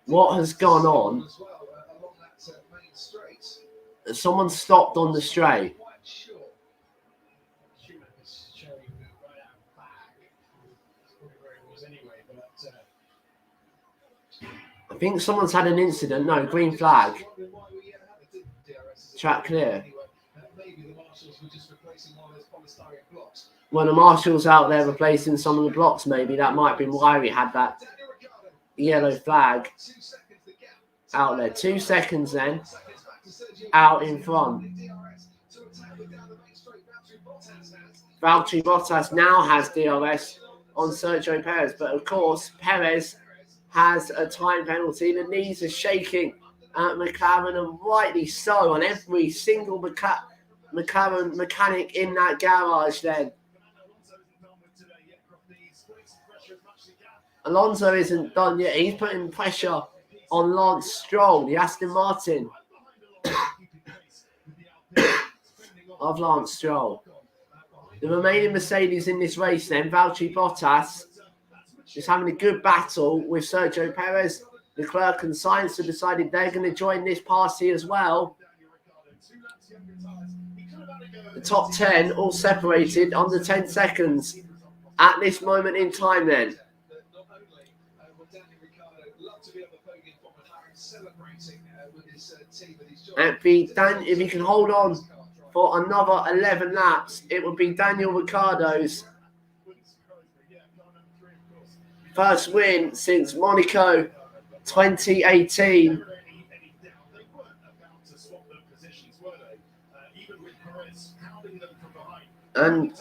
What has gone on? Someone stopped on the straight. I think someone's had an incident. No, green flag. Track clear. When the marshal's out there replacing some of the blocks, maybe that might be why we had that yellow flag out there. 2 seconds then, out in front. Valtteri Bottas now has DRS on Sergio Perez, but of course Perez has a time penalty. The knees are shaking at McLaren, and rightly so, on every single McLaren mechanic in that garage then. Alonso isn't done yet. He's putting pressure on Lance Stroll, the Aston Martin of Lance Stroll. The remaining Mercedes in this race then, Valtteri Bottas is having a good battle with Sergio Perez. Leclerc and Sainz have decided they're going to join this party as well. The top 10 all separated under 10 seconds at this moment in time then. If he can hold on for another 11 laps, it would be Daniel Ricciardo's first win since Monaco 2018. And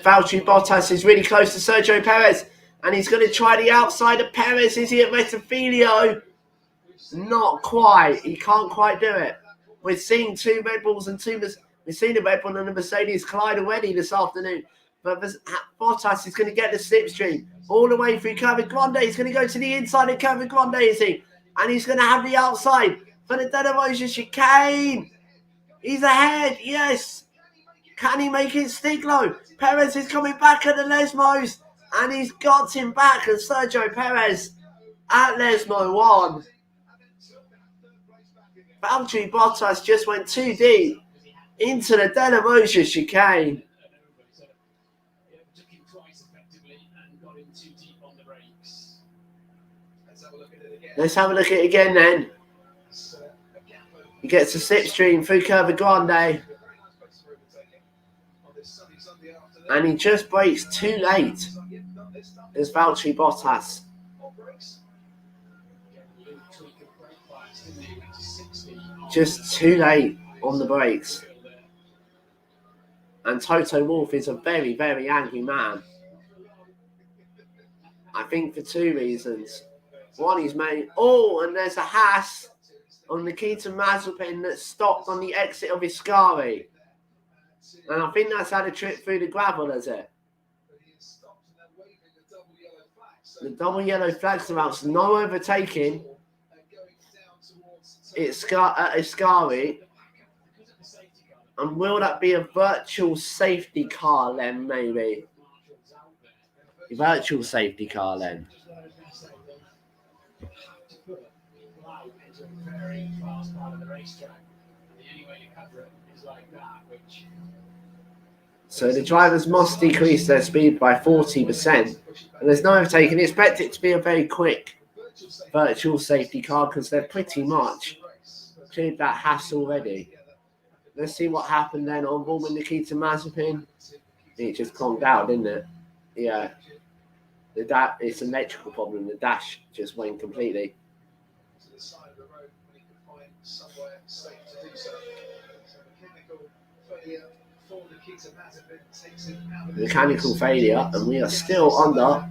Valtteri Bottas is really close to Sergio Perez, and he's going to try the outside of Perez. Is he at Rettifilio? Not quite. He can't quite do it. We've seen two Red Bulls and we've seen a Red Bull and a Mercedes collide already this afternoon. But Bottas is going to get the slipstream all the way through Curva Grande. He's going to go to the inside of Curva Grande, is he? And he's going to have the outside for the De La Rosa chicane. He's ahead, yes. Can he make it stick low? Perez is coming back at the Lesmos, and he's got him back. And Sergio Perez at Lesmo 1. Valtteri Bottas just went too deep into the De La Rosa chicane. Let's have a look at it again then. He gets a slipstream through Curva Grande. And he just brakes too late. There's Valtteri Bottas. Just too late on the brakes. And Toto Wolff is a very, very angry man. I think for two reasons. One, he's made... Oh, and there's a Haas on Nikita Mazepin that stopped on the exit of Iscari. And I think that's had a trip through the gravel, is it? The double yellow flags announced no overtaking. It's Iscari. And will that be a virtual safety car then, maybe? A virtual safety car then. Very fast part of the racetrack. The only way to cover it is like that, which... So the drivers must decrease their speed by 40%. And there's no overtaking. Expect it to be a very quick virtual safety car because they're pretty much cleared that hassle already. Let's see what happened then on board with Nikita Mazepin. It just conked out, didn't it? Yeah. It's an electrical problem. The dash just went completely. Somewhere safe to do so. So mechanical failure for Nikita Mazepin takes him out of Mechanical failure, and we are still under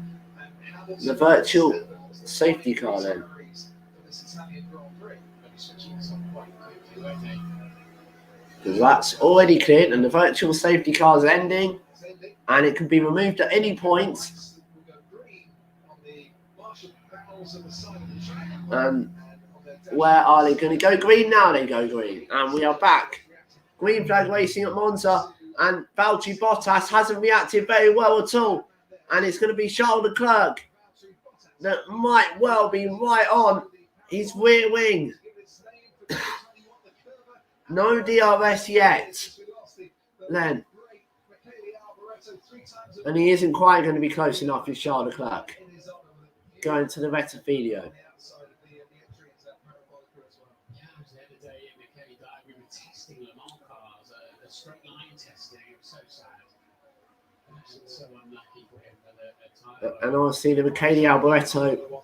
the virtual safety car then. Because that's already cleared, and the virtual safety car is ending, and it can be removed at any point. And where are they going to go? Green now, they go green. And we are back. Green flag racing at Monza. And Valtteri Bottas hasn't reacted very well at all. And it's going to be Charles Leclerc that might well be right on his rear wing. No DRS yet. Then. And he isn't quite going to be close enough with Charles Leclerc. Going to the Rettifidio. Straight line testing, so sad. So unlucky for him. And obviously the Michele Alboreto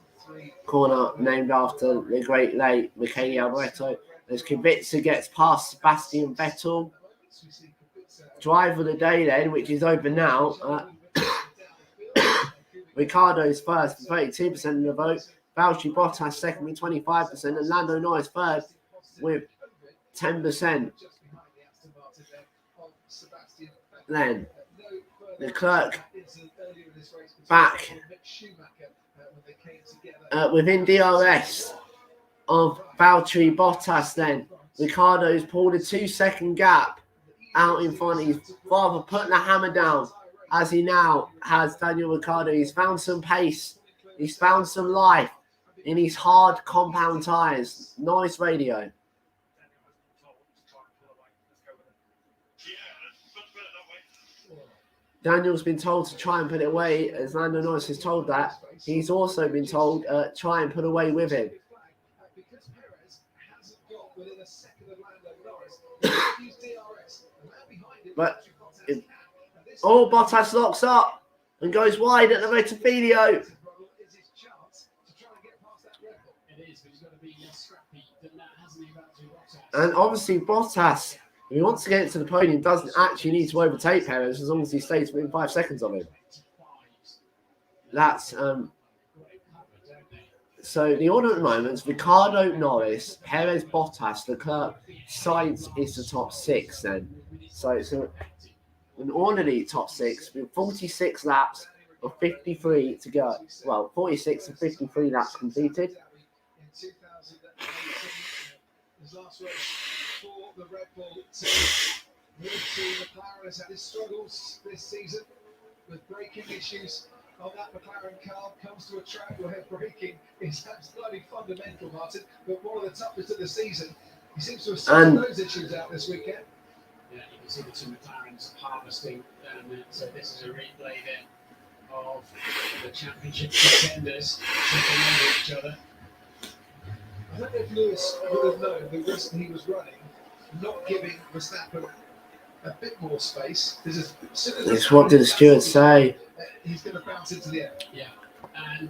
corner named after the great late Michele Alboreto. As Kubica gets past Sebastian Vettel. Driver of the day then, which is over now. Ricardo's first, 32% of the vote. Valtteri Bottas second with 25%. And Lando Norris third with 10%. Then Leclerc back within DRS of Valtteri Bottas. Then Ricardo's pulled a 2-second gap out in front. He's rather putting the hammer down as he now has Daniel Ricciardo. He's found some pace. He's found some life in his hard compound tyres. Nice radio. Daniel's been told to try and put it away, as Lando Norris is told that. He's also been told try and put away with him. But Bottas locks up and goes wide at the Rettifidio. And obviously Bottas, if he wants to get into the podium, doesn't actually need to overtake Perez as long as he stays within 5 seconds of him. That's so the order at the moment is Ricciardo, Norris, Perez, Bottas, Leclerc, Sainz is the top 6 then. So it's an orderly top 6 with 46 laps of 53 to go. Well, 46 of 53 laps completed. For the Red Bull team, McLaren has had his struggles this season with braking issues on that McLaren car. Comes to a track where braking is absolutely fundamental, Martin, but one of the toughest of the season. He seems to have sorted those issues out this weekend. Yeah, you can see the two McLarens harvesting. So this is a replay then of the championship contenders chipping over each other. I don't know if Lewis would have known the risk he was running, not giving Verstappen a bit more space. It's what did the steward say? He's going to bounce into the air. Yeah, and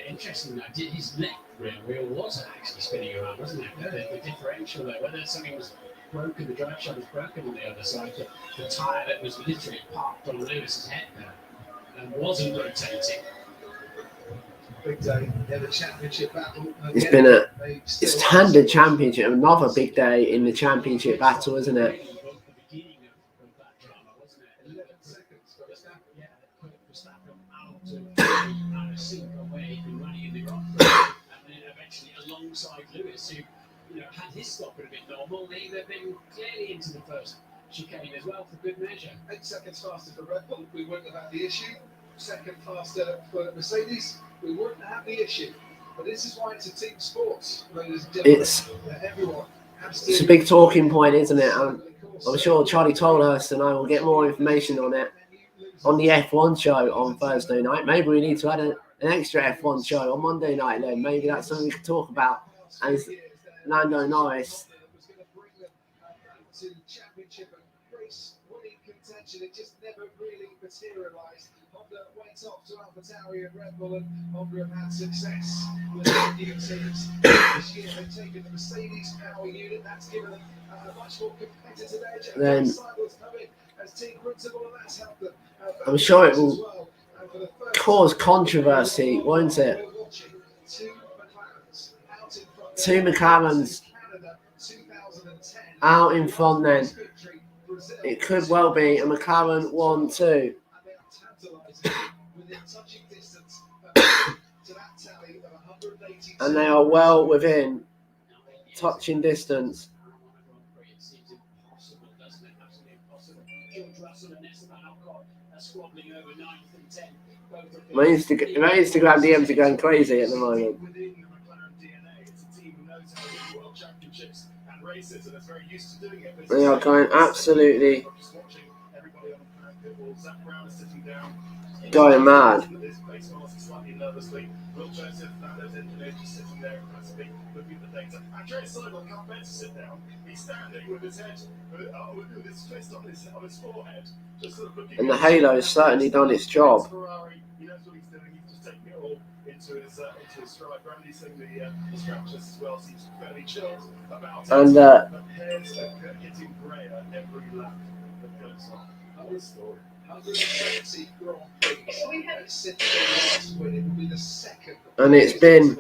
interesting that his left rear wheel was actually spinning around, wasn't it? The differential there, whether something was broken, the drive shaft was broken on the other side, the tyre that was literally parked on Lewis's head there and wasn't rotating. Big day in the championship battle. It's been it's turned the championship another big day in the championship battle, isn't it? Alongside Lewis, who had his stop a bit normal, they've been clearly into the first chicane as well for good measure. 8 seconds faster for Red Bull, we wouldn't have had the issue. Second faster for Mercedes, we wouldn't have the issue. But this is why it's a team sport, ladies and gentlemen. Everyone has to. It's a big talking point, isn't it? I'm sure Charlie Tolhurst and I will get more information on it on the F1 show on Thursday night. Maybe we need to add an extra F1 show on Monday night then. Maybe that's something we could talk about as Lando Norris. To championship and race winning contention, it just never really materialised. Honda went off to AlphaTauri and Red Bull, and Honda have had success with their new teams this year. They've taken the Mercedes power unit, that's given them a much more competitive edge. Then as team principal, and that's helped them. I'm sure it will cause controversy, won't it? Two McLarens out in front then. It could well be a McLaren 1-2. And they are well within touching distance. My Instagram DMs are going crazy at the moment. They are going absolutely going mad. And the halo has certainly done its job. And and it's been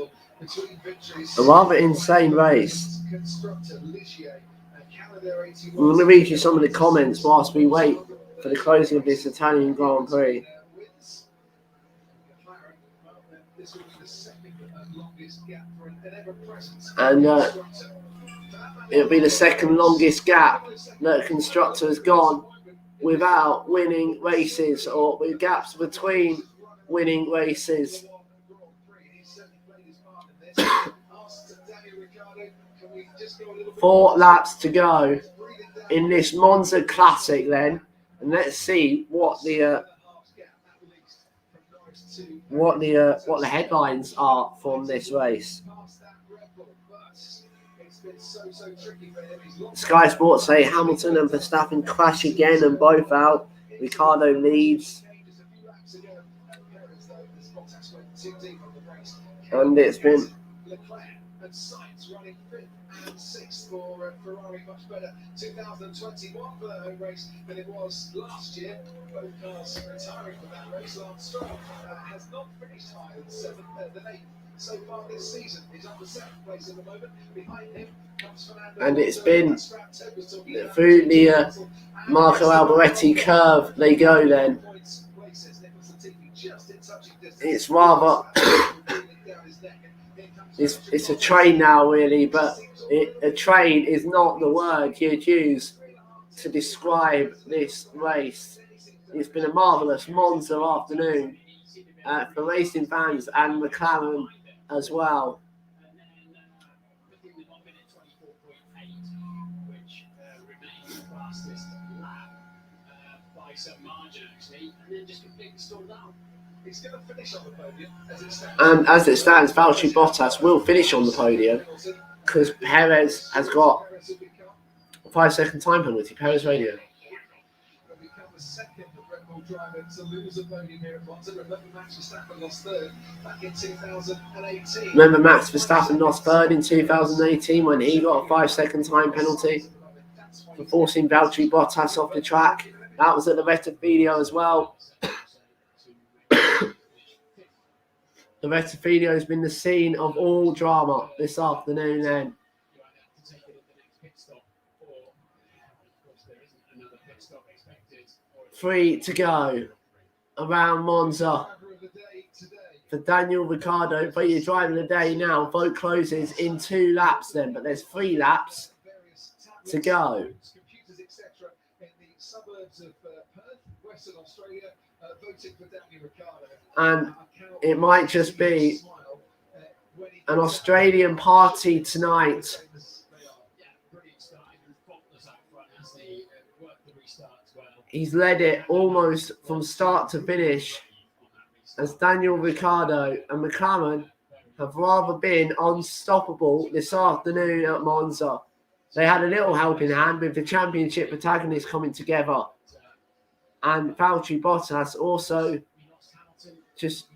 a rather insane race. I'm going to read you some of the comments whilst we wait for the closing of this Italian Grand Prix. And it'll be the second longest gap that a constructor has gone without winning races, or with gaps between winning races. 4 laps to go in this Monza Classic then, and let's see what the headlines are from this race. Sky Sports say Hamilton and Verstappen clash again and both out. Ricciardo leads. And it's been for Ferrari, much better 2021 for that home race than it was last year. Both cars retiring from that race. Lance Stroll has not finished higher than 8th so far this season. He's on the 7th place at the moment. Behind him comes Fernando. And it's been through the Marco Alboretti curve they go then. It's rather it's a train now really, but a train is not the word you'd use to describe this race. It's been a marvellous Monza afternoon for racing fans and McLaren as well. And as it stands, Valtteri Bottas will finish on the podium because Perez has got a 5-second time penalty. Perez radio. Driver to lose a podium here at Monza. Remember Max Verstappen lost third back in 2018. Remember Max Verstappen lost third in 2018 when he got a 5-second time penalty for forcing Valtteri Bottas off the track. That was at the Vettel video as well. The Rettifino has been the scene of all drama this afternoon then. 3 to go around Monza for Daniel Ricciardo. But you're driving the day now. Vote closes in 2 laps then, but there's 3 laps to go. And it might just be an Australian party tonight. He's led it almost from start to finish as Daniel Ricciardo and McLaren have rather been unstoppable this afternoon at Monza. They had a little helping hand with the championship protagonists coming together. And Valtteri Bottas also just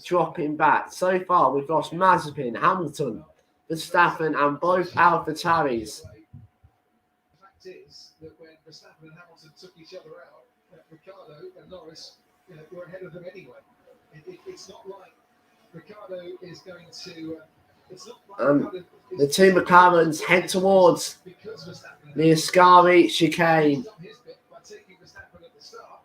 dropping back. So far, we've lost Mazepin, Hamilton, Verstappen, and both AlphaTauris. The fact is that when Verstappen and Hamilton took each other out, Ricciardo and Norris were ahead of them anyway. It's not like Ricciardo is going to. It's not like the 2 McLarens head towards the Ascari chicane. By taking Verstappen at the start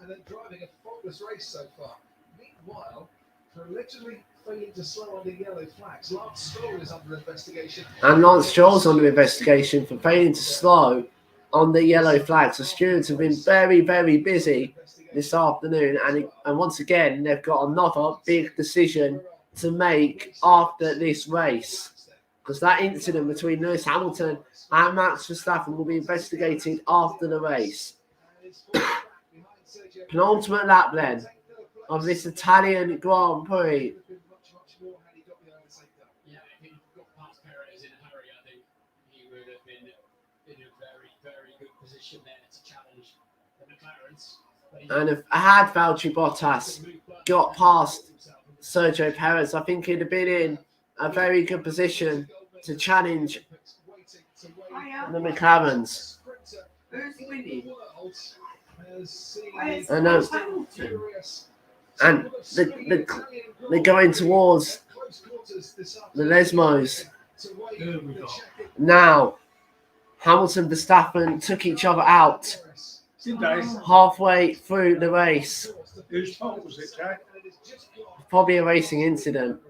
and then driving a faultless race so far. Meanwhile, for allegedly failing to slow under yellow flags, Lance Stroll is under investigation. And Lance Stroll's under investigation for failing to slow on the yellow flags. The stewards have been very, very busy this afternoon, and once again they've got another big decision to make after this race, because that incident between Lewis Hamilton and Max Verstappen will be investigated after the race. Penultimate lap then of this Italian Grand Prix. Yeah, if he got past Perez in a hurry, I think he would have been in a very, very good position there to challenge the McLarens. And if I had Valtteri Bottas got past Sergio Perez, I think he'd have been in a very good position to challenge the McLarens. Who's winning? And they're going towards the Lesmos. Now, Hamilton and Verstappen took each other out halfway through the race. Whose fault was it, Jack? Probably a racing incident.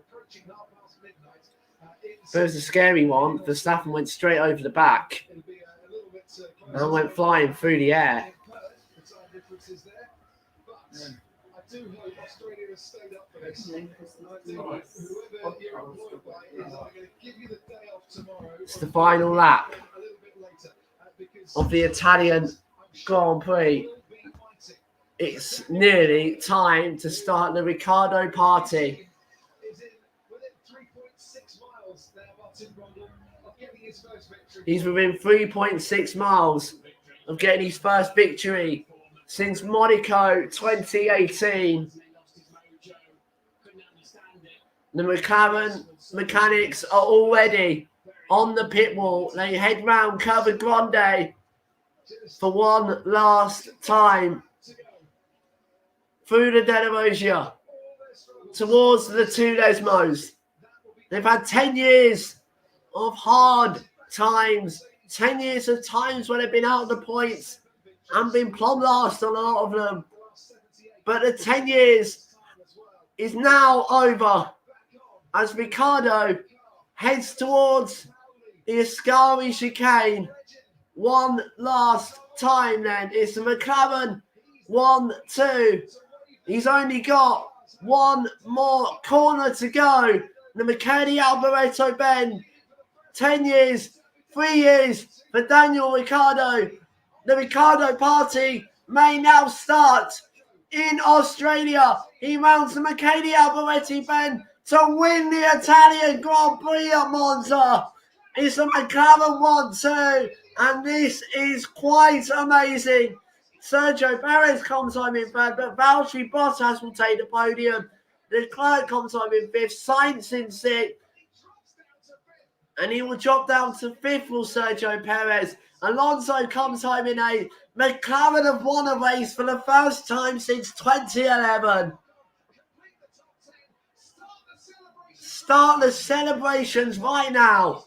But it was a scary one. Verstappen went straight over the back and went flying through the air. I do hope Australia has stayed up for this. Whoever you're employed by is going to give you the day off tomorrow. It's the final lap of the Italian Grand Prix. It's nearly time to start the Ricciardo party. He's within 3.6 miles of getting his first victory since Monaco 2018. The McLaren mechanics are already on the pit wall. They head round Curva Grande for one last time through the Della Rosia towards the 2 Lesmos. They've had 10 years of hard times, 10 years of times when they've been out of the points and been plumb last on a lot of them. But the 10 years is now over as Ricciardo heads towards the Ascari chicane. One last time then. It's the McLaren 1-2. He's only got one more corner to go. The McKenny Alboreto bend. 10 years, 3 years for Daniel Ricciardo. The Ricciardo party may now start in Australia. He mounts the McKenny Alboreto bend to win the Italian Grand Prix at Monza. It's a McLaren 1-2, and this is quite amazing. Sergio Perez comes home in third, but Valtteri Bottas will take the podium. Leclerc comes home in fifth, Sainz in sixth, and he will drop down to fifth for Sergio Perez. Alonso comes home in eighth. McLaren have won a race for the first time since 2011. start the celebrations right now.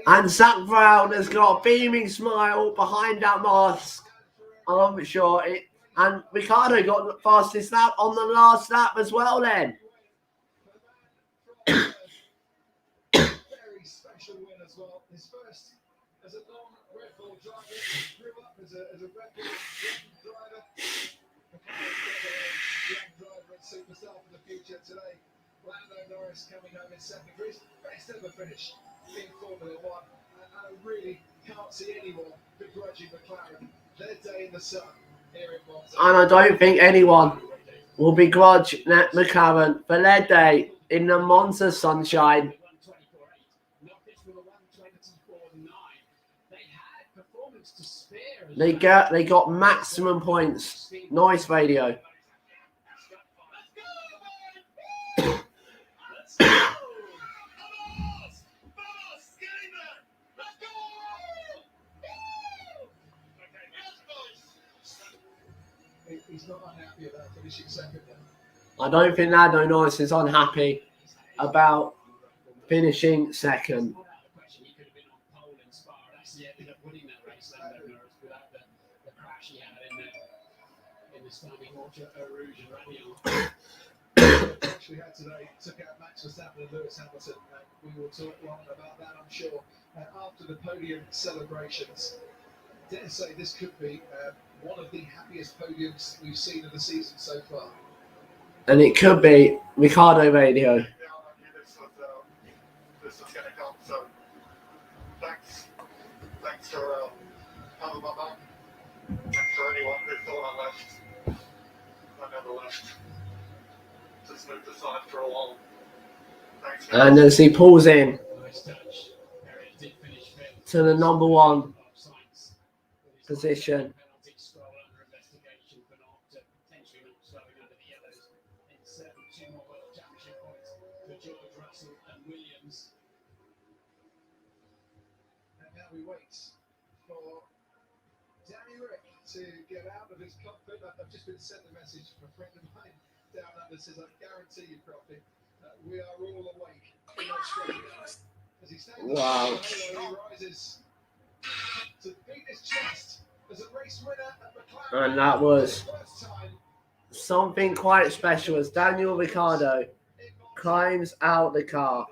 And Zach Brown has got a beaming smile behind that mask. I'm sure it. And Ricciardo got the fastest lap on the last lap as well then. Very special win as well. His first as a non-Red Bull driver. He grew up as a Red Bull driver. Young driver and superstar for the future today. Lando Norris coming home in second for his best ever finish in Formula One. And I really can't see anyone begrudging McLaren their day in the sun here in Monza. And I don't think anyone will begrudge McLaren for their day in the Monza sunshine. They got maximum points. Nice radio. He's not unhappy about finishing second then. I don't think Lando Norris is unhappy about finishing second. He could have been on pole in Spa. Actually ended up winning that race, Lando Norris, without the crash he had in the Standing Water Rouge and The crash we had today took out Max Verstappen and Lewis Hamilton. We will talk long about that, I'm sure, after the podium celebrations. Dare say this could be one of the happiest podiums we've seen of the season so far. And it could be Ricciardo radio. This was going to come, so thanks for having my back. Thanks for anyone who thought I left. I never left. Just moved aside for a while. Thanks. And as he pulls in to the number one position. We wait for Danny Rick to get out of his cockpit. I've just been sent a message from a friend of mine down under that says, I guarantee you, Crofty, we are all awake in Australia. As he stands Wow. he rises to beat his chest as a race winner at McLaren. And that was something quite special as Daniel Ricciardo climbs out the car.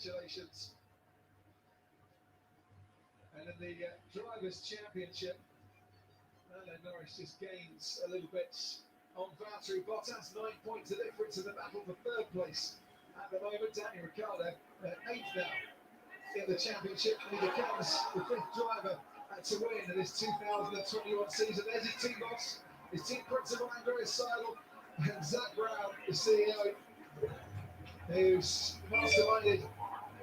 Congratulations. And in the Drivers' Championship, Lando Norris just gains a little bit on Valtteri Bottas. 9 points the difference in the battle for third place at the moment. Daniel Ricciardo, 8th now in the championship. And he becomes the 5th driver to win in this 2021 season. There's his team boss, his team principal Andreas Seidel, and Zach Brown, the CEO, who's masterminded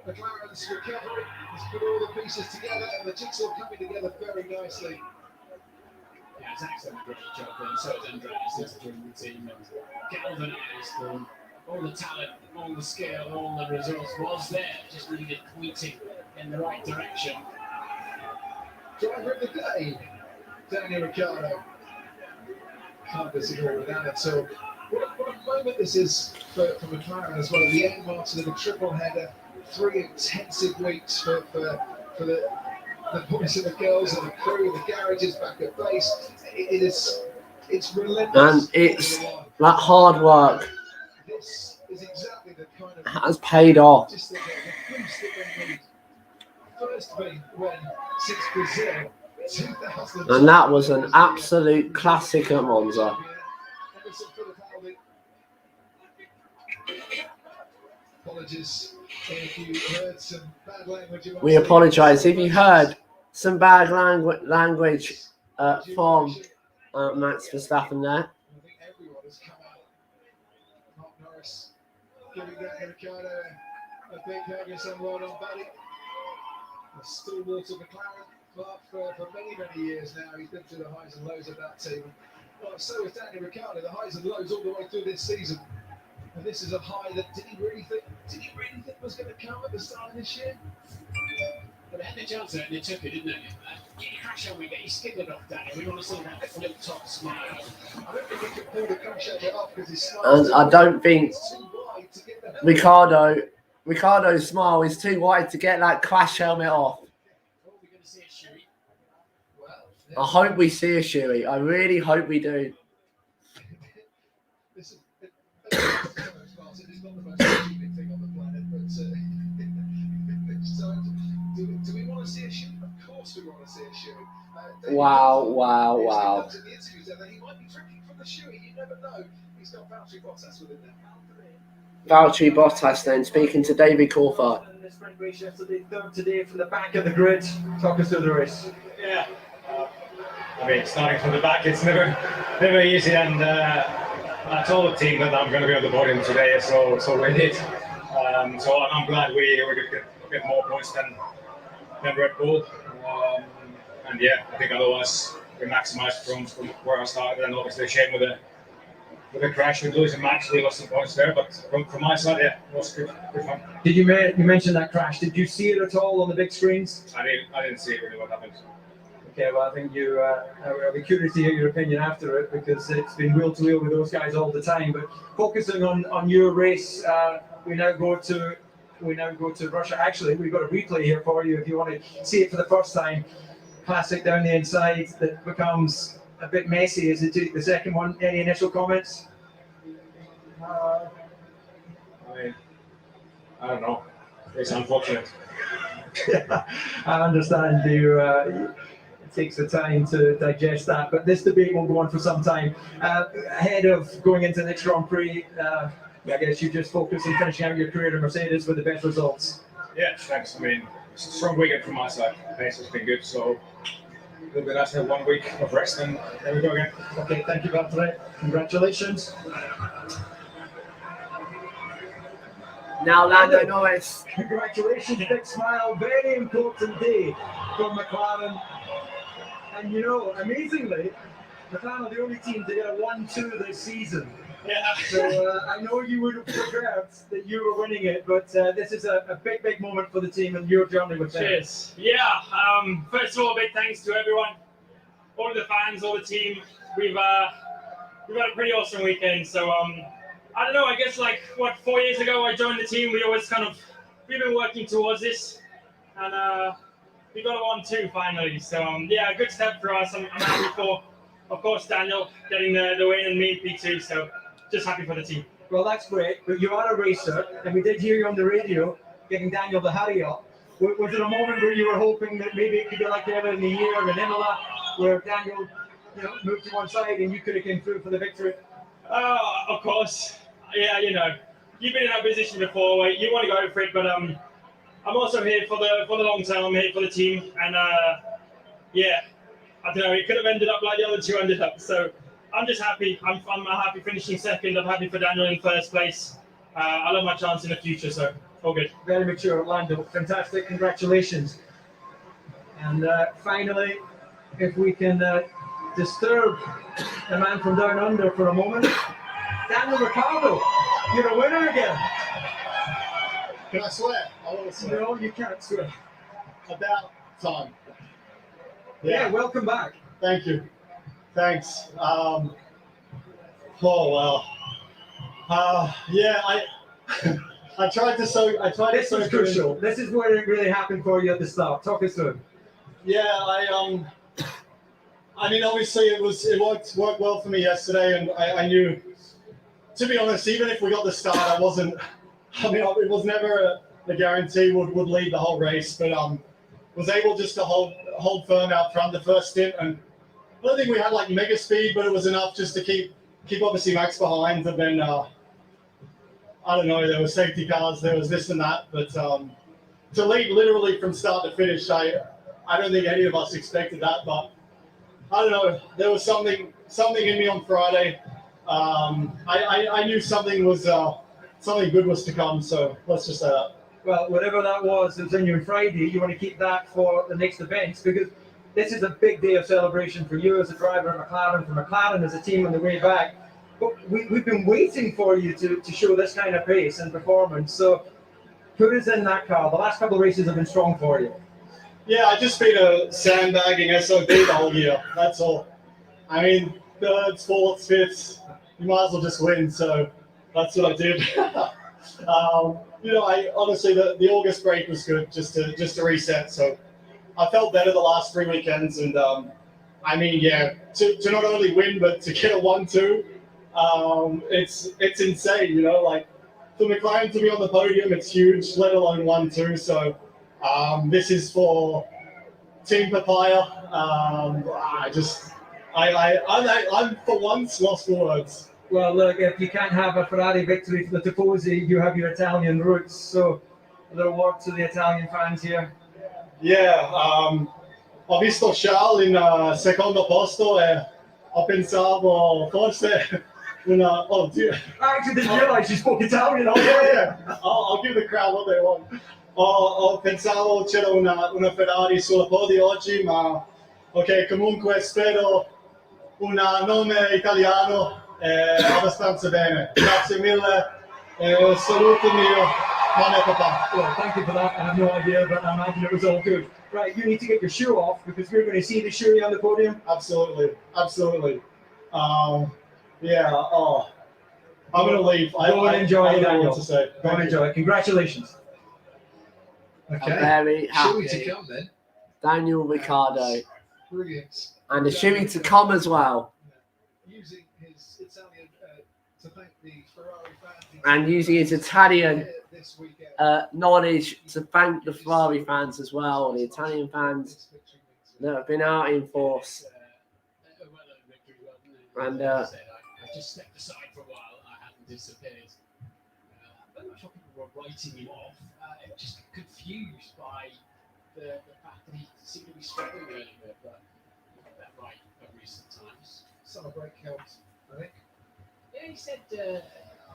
McLaren's recovery. He's put all the pieces together and the jigsaw coming together very nicely. Yeah, Zach's done a great job and so has Andreas during the team and galvanised all the talent, all the skill, all the resource was there, just needed pointing in the right direction. Driver of the day, Daniel Ricciardo. Can't disagree with that at all. What a moment this is for McLaren as well. The end marks of the triple header, 3 intensive weeks for the boys and the girls and the crew, the garages back at base. It's relentless. And it's that hard work This is exactly the kind of has paid off. just the boost that they need. First big win since Brazil, 2000. And that was an absolute classic at Monza. Apologies if you heard some bad language. We apologise if you heard some bad language from Max Verstappen there. I think everyone has come out. Mark Norris giving Daniel Ricciardo a big hug and saying, well done, buddy. A stalwart of McLaren, Mark, for many, many years now. He's been through the highs and lows of that team. Well, so is Daniel Ricciardo, the highs and lows all the way through this season. And this is a high that did he really think was going to come at the start of this year? But they had the chance there and they took it, didn't they? Get your crash helmet, get your skid off, Danny. We want to see that flip top smile. I don't think he could pull the crash helmet off because his smile. And I don't think Ricardo's smile is too wide to get that crash helmet off. I hope we see a Shuey. I really hope we do. It's not the most achieving thing on the planet, but do we want to see a Shuey? Of course we want to see a Shuey. Wow. In the interviews that he might be drinking from the Shuey. You never know. He's got Valtteri Bottas with him now. Valtteri Bottas then speaking to David Coulthard. In the sprint race yesterday, third today from the back of the grid. Talk us through the race. Yeah. I mean, starting from the back, it's never easy, and I told the team that I'm going to be on the podium today, so we did. So I'm glad we did a bit more points than Red Bull, and yeah, I think otherwise we maximised from where I started, and obviously shame with the crash with Lewis and Max, we lost some points there, but from my side, yeah, it was good fun. Did you mention that crash? Did you see it at all on the big screens? I didn't see really what happened. Okay, well, I think I'll be curious to hear your opinion after it because it's been wheel to wheel with those guys all the time. But focusing on your race, we now go to Russia. Actually, we've got a replay here for you if you want to see it for the first time. Classic down the inside that becomes a bit messy. Is it the second one? Any initial comments? I mean, I don't know. It's unfortunate. I understand you. It takes the time to digest that, but this debate will go on for some time. Ahead of going into the next Grand Prix, I guess you just focus on finishing out your career at Mercedes with the best results. Yeah, thanks. I mean, strong weekend from my side. Pace has been good, so it'll be nice to have 1 week of rest, and there we go again. Okay, thank you, Valtteri. Congratulations. Now Lando Norris. Congratulations, big smile. Very important day for McLaren. And you know, amazingly, McLaren are the only team to get a 1-2 this season. Yeah. So I know you would have preferred that you were winning it, but this is a big moment for the team and your journey with them. Cheers. Yeah. First of all, big thanks to everyone, all of the fans, all the team. We've had a pretty awesome weekend. So I don't know. I guess 4 years ago I joined the team. We've been working towards this, and we got a 1-2 finally. So yeah, a good step for us. I'm happy for, of course, Daniel getting the win and me P2. So just happy for the team. Well, that's great. But you are a racer, and we did hear you on the radio getting Daniel the hurry up. Was it a moment where you were hoping that maybe it could be like earlier in the year in Imola, where Daniel, moved to one side and you could have came through for the victory? Of course. Yeah, you've been in that position before. You want to go for it, but I'm also here for the long term. I'm here for the team, and yeah, I don't know. It could have ended up like the other two ended up. So I'm just happy. I'm happy finishing second. I'm happy for Daniel in first place. I love my chance in the future. So all good. Very mature, Orlando. Fantastic. Congratulations. And finally, if we can disturb the man from down under for a moment, Daniel Ricciardo, you're a winner again. Can I swear? I want to swear. No, you can't swear. About time. Yeah, welcome back. Thank you. Thanks. Oh, well. Yeah, I tried to soak. This was crucial. This is where it really happened for you at the start. Talk us through. Yeah, I mean, obviously it worked well for me yesterday, and I knew, to be honest, even if we got the start, it was never a guarantee would lead the whole race, but was able just to hold firm out front the first stint, and I don't think we had mega speed, but it was enough just to keep obviously Max behind, and then I don't know, there were safety cars, there was this and that, but to lead literally from start to finish, I don't think any of us expected that, but I don't know, there was something in me on Friday. I knew something was something good was to come. So let's just say that. Well, whatever that was in you on Friday, you want to keep that for the next events, because this is a big day of celebration for you as a driver at McLaren, for McLaren as a team on the way back. But we've been waiting for you to show this kind of pace and performance. So put us in that car. The last couple of races have been strong for you. Yeah, I just been a sandbagging SOB the whole year. That's all. I mean, thirds, fourths, fifths, you might as well just win. So that's what I did. I honestly the August break was good just to reset. So I felt better the last 3 weekends, and to not only win but to get a 1-2, it's insane. Like for McLaren to be on the podium, it's huge. Let alone 1-2. So this is for Team Papaya. I'm for once lost for words. Well, look, if you can't have a Ferrari victory for the Tifosi, you have your Italian roots. So a little word to the Italian fans here. Yeah, ho visto Charles in secondo posto e ho pensavo forse una... Oh, dear. I actually didn't realize you spoke Italian. Yeah. I'll give the crowd what they want. Pensavo c'era una Ferrari sulla podio oggi, ma ok, comunque spero un nome italiano abbastanza bene. Grazie mille, saluto mio, mamma e papà. Well, thank you for that. I have no idea, but I imagine it was all good. Right, you need to get your shoe off because we're going to see the shoe on the podium. Absolutely. I'm going to leave. Go and enjoy it, I don't know Daniel. what to say. Go and enjoy it. Congratulations. Okay. I'm very happy. To come, then. Daniel Ricciardo. Brilliant. And the shoey to come as well. Using his Italian to thank the Ferrari fans. And using his Italian knowledge to thank the Ferrari fans as well, the Italian fans that have been out in force. And I just stepped aside for a while. I hadn't disappeared. I'm not sure people were writing him off. Just confused by the fact that he seemed to be struggling a little bit, but not that right at recent times. Summer break helped, I think. Yeah, he said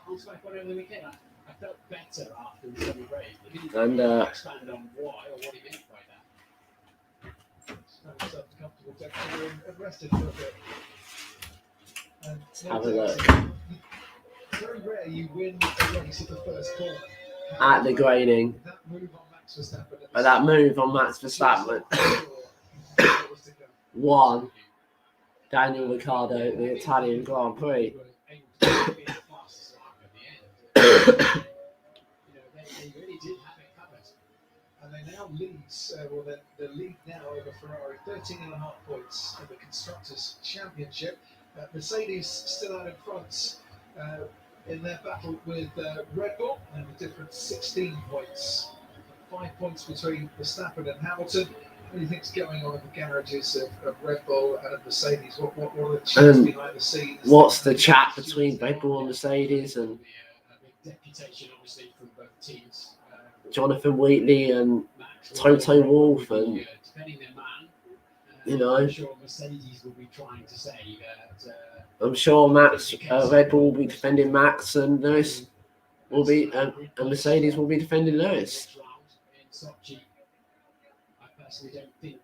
on SmackDown over the weekend, I felt better after the summer break. He didn't expand on why or what he meant by that. Found himself comfortable texture and rested for a bit. And have a look. It's very rare you win a race at the first corner. At the grading. But that move on Max Verstappen won Daniel Ricciardo the Italian Grand Prix. They really did have it covered. And they now lead, the lead now over Ferrari, 13.5 points in the Constructors' Championship. Mercedes still out in front in their battle with Red Bull, and a different 16 points. 5 points between Verstappen and Hamilton. What do you think's going on in the garages of Red Bull and of Mercedes? What are the chats behind the scenes? What's the chat between Red Bull and Mercedes and Deputation, obviously, from both teams. Jonathan Wheatley and Toto Wolff and I'm sure Mercedes will be trying to say that. I'm sure Red Bull will be defending Max and Lewis will be and Mercedes will be defending Lewis. In Sochi, I personally don't think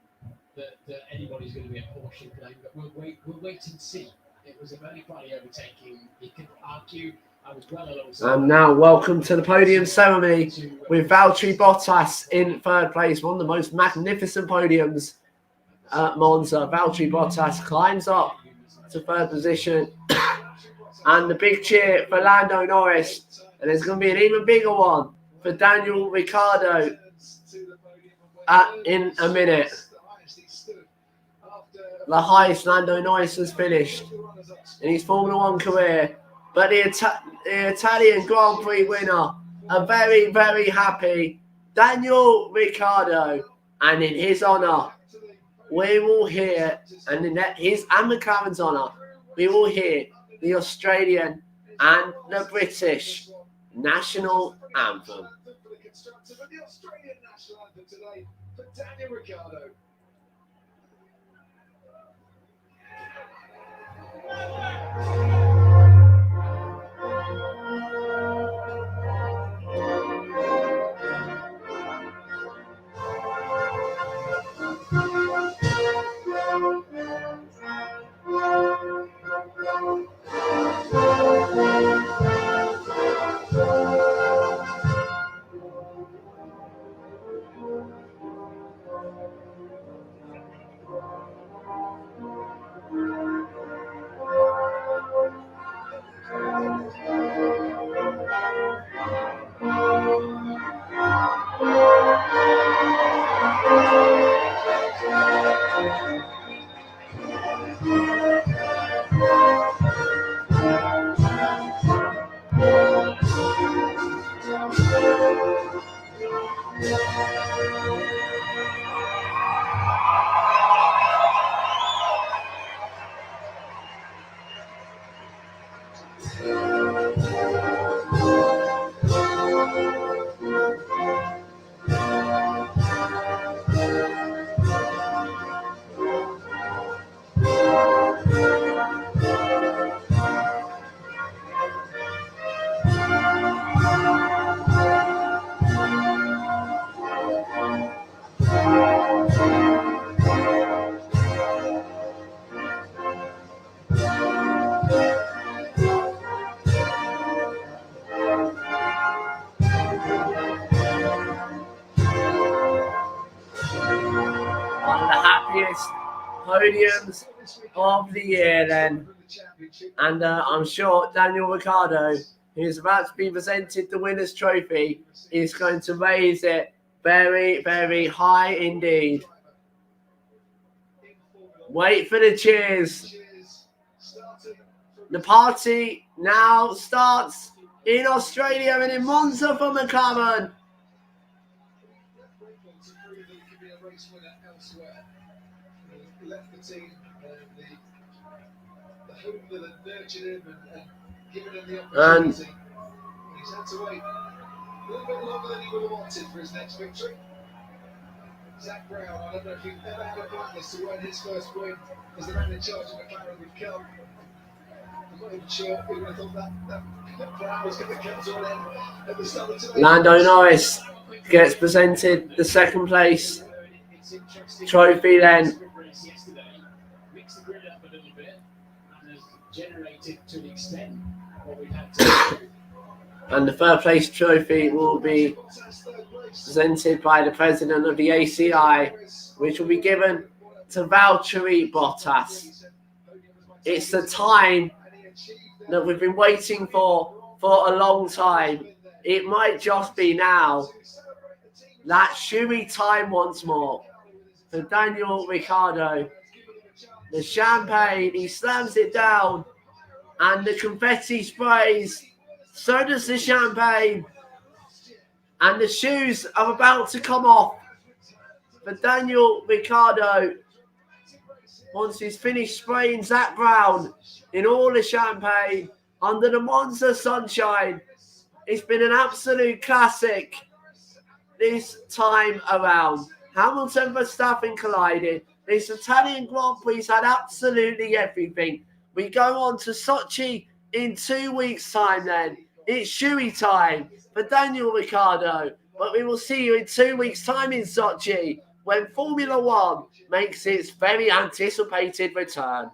that anybody's going to be a Porsche claim, but we'll wait and see. It was a very funny overtaking. You could argue I was well alongside. And now, welcome to the podium ceremony with Valtteri Bottas in third place, one of the most magnificent podiums at Monza. Valtteri Bottas climbs up to third position, and the big cheer for Lando Norris, and there's going to be an even bigger one for Daniel Ricciardo in a minute. The highest Lando Norris has finished in his Formula One career, but the Italian Grand Prix winner, a very, very happy Daniel Ricciardo, and in his honour, we will hear, and in his and McLaren's honour, we will hear the Australian and the British national anthem. The Australian national anthem today for Daniel Ricciardo. podiums of the year then. And I'm sure Daniel Ricciardo, who's about to be presented the winner's trophy, is going to raise it very, very high indeed. Wait for the cheers. The party now starts in Australia and in Monza for McLaren. Left the team the home that had nurtured him and given him the opportunity. He's had to wait a little bit longer than he would have wanted for his next victory. Zach Brown, I don't know if you've ever had a plan as to when his first win as the man in charge of McLaren would come. I'm not even sure who would have thought that Brown was going to come to an end at the start of today. Lando Norris gets presented the second place trophy then. And the third place trophy will be presented by the president of the ACI, which will be given to Valtteri Bottas. It's the time that we've been waiting for a long time. It might just be now. That shoey time once more for Daniel Ricciardo. The champagne, he slams it down, and the confetti sprays. So does the champagne. And the shoes are about to come off for Daniel Ricciardo once he's finished spraying Zach Brown in all the champagne under the Monza sunshine. It's been an absolute classic this time around. Hamilton Verstappen collided. This Italian Grand Prix had absolutely everything. We go on to Sochi in 2 weeks' time then. It's shoey time for Daniel Ricciardo. But we will see you in 2 weeks' time in Sochi when Formula One makes its very anticipated return.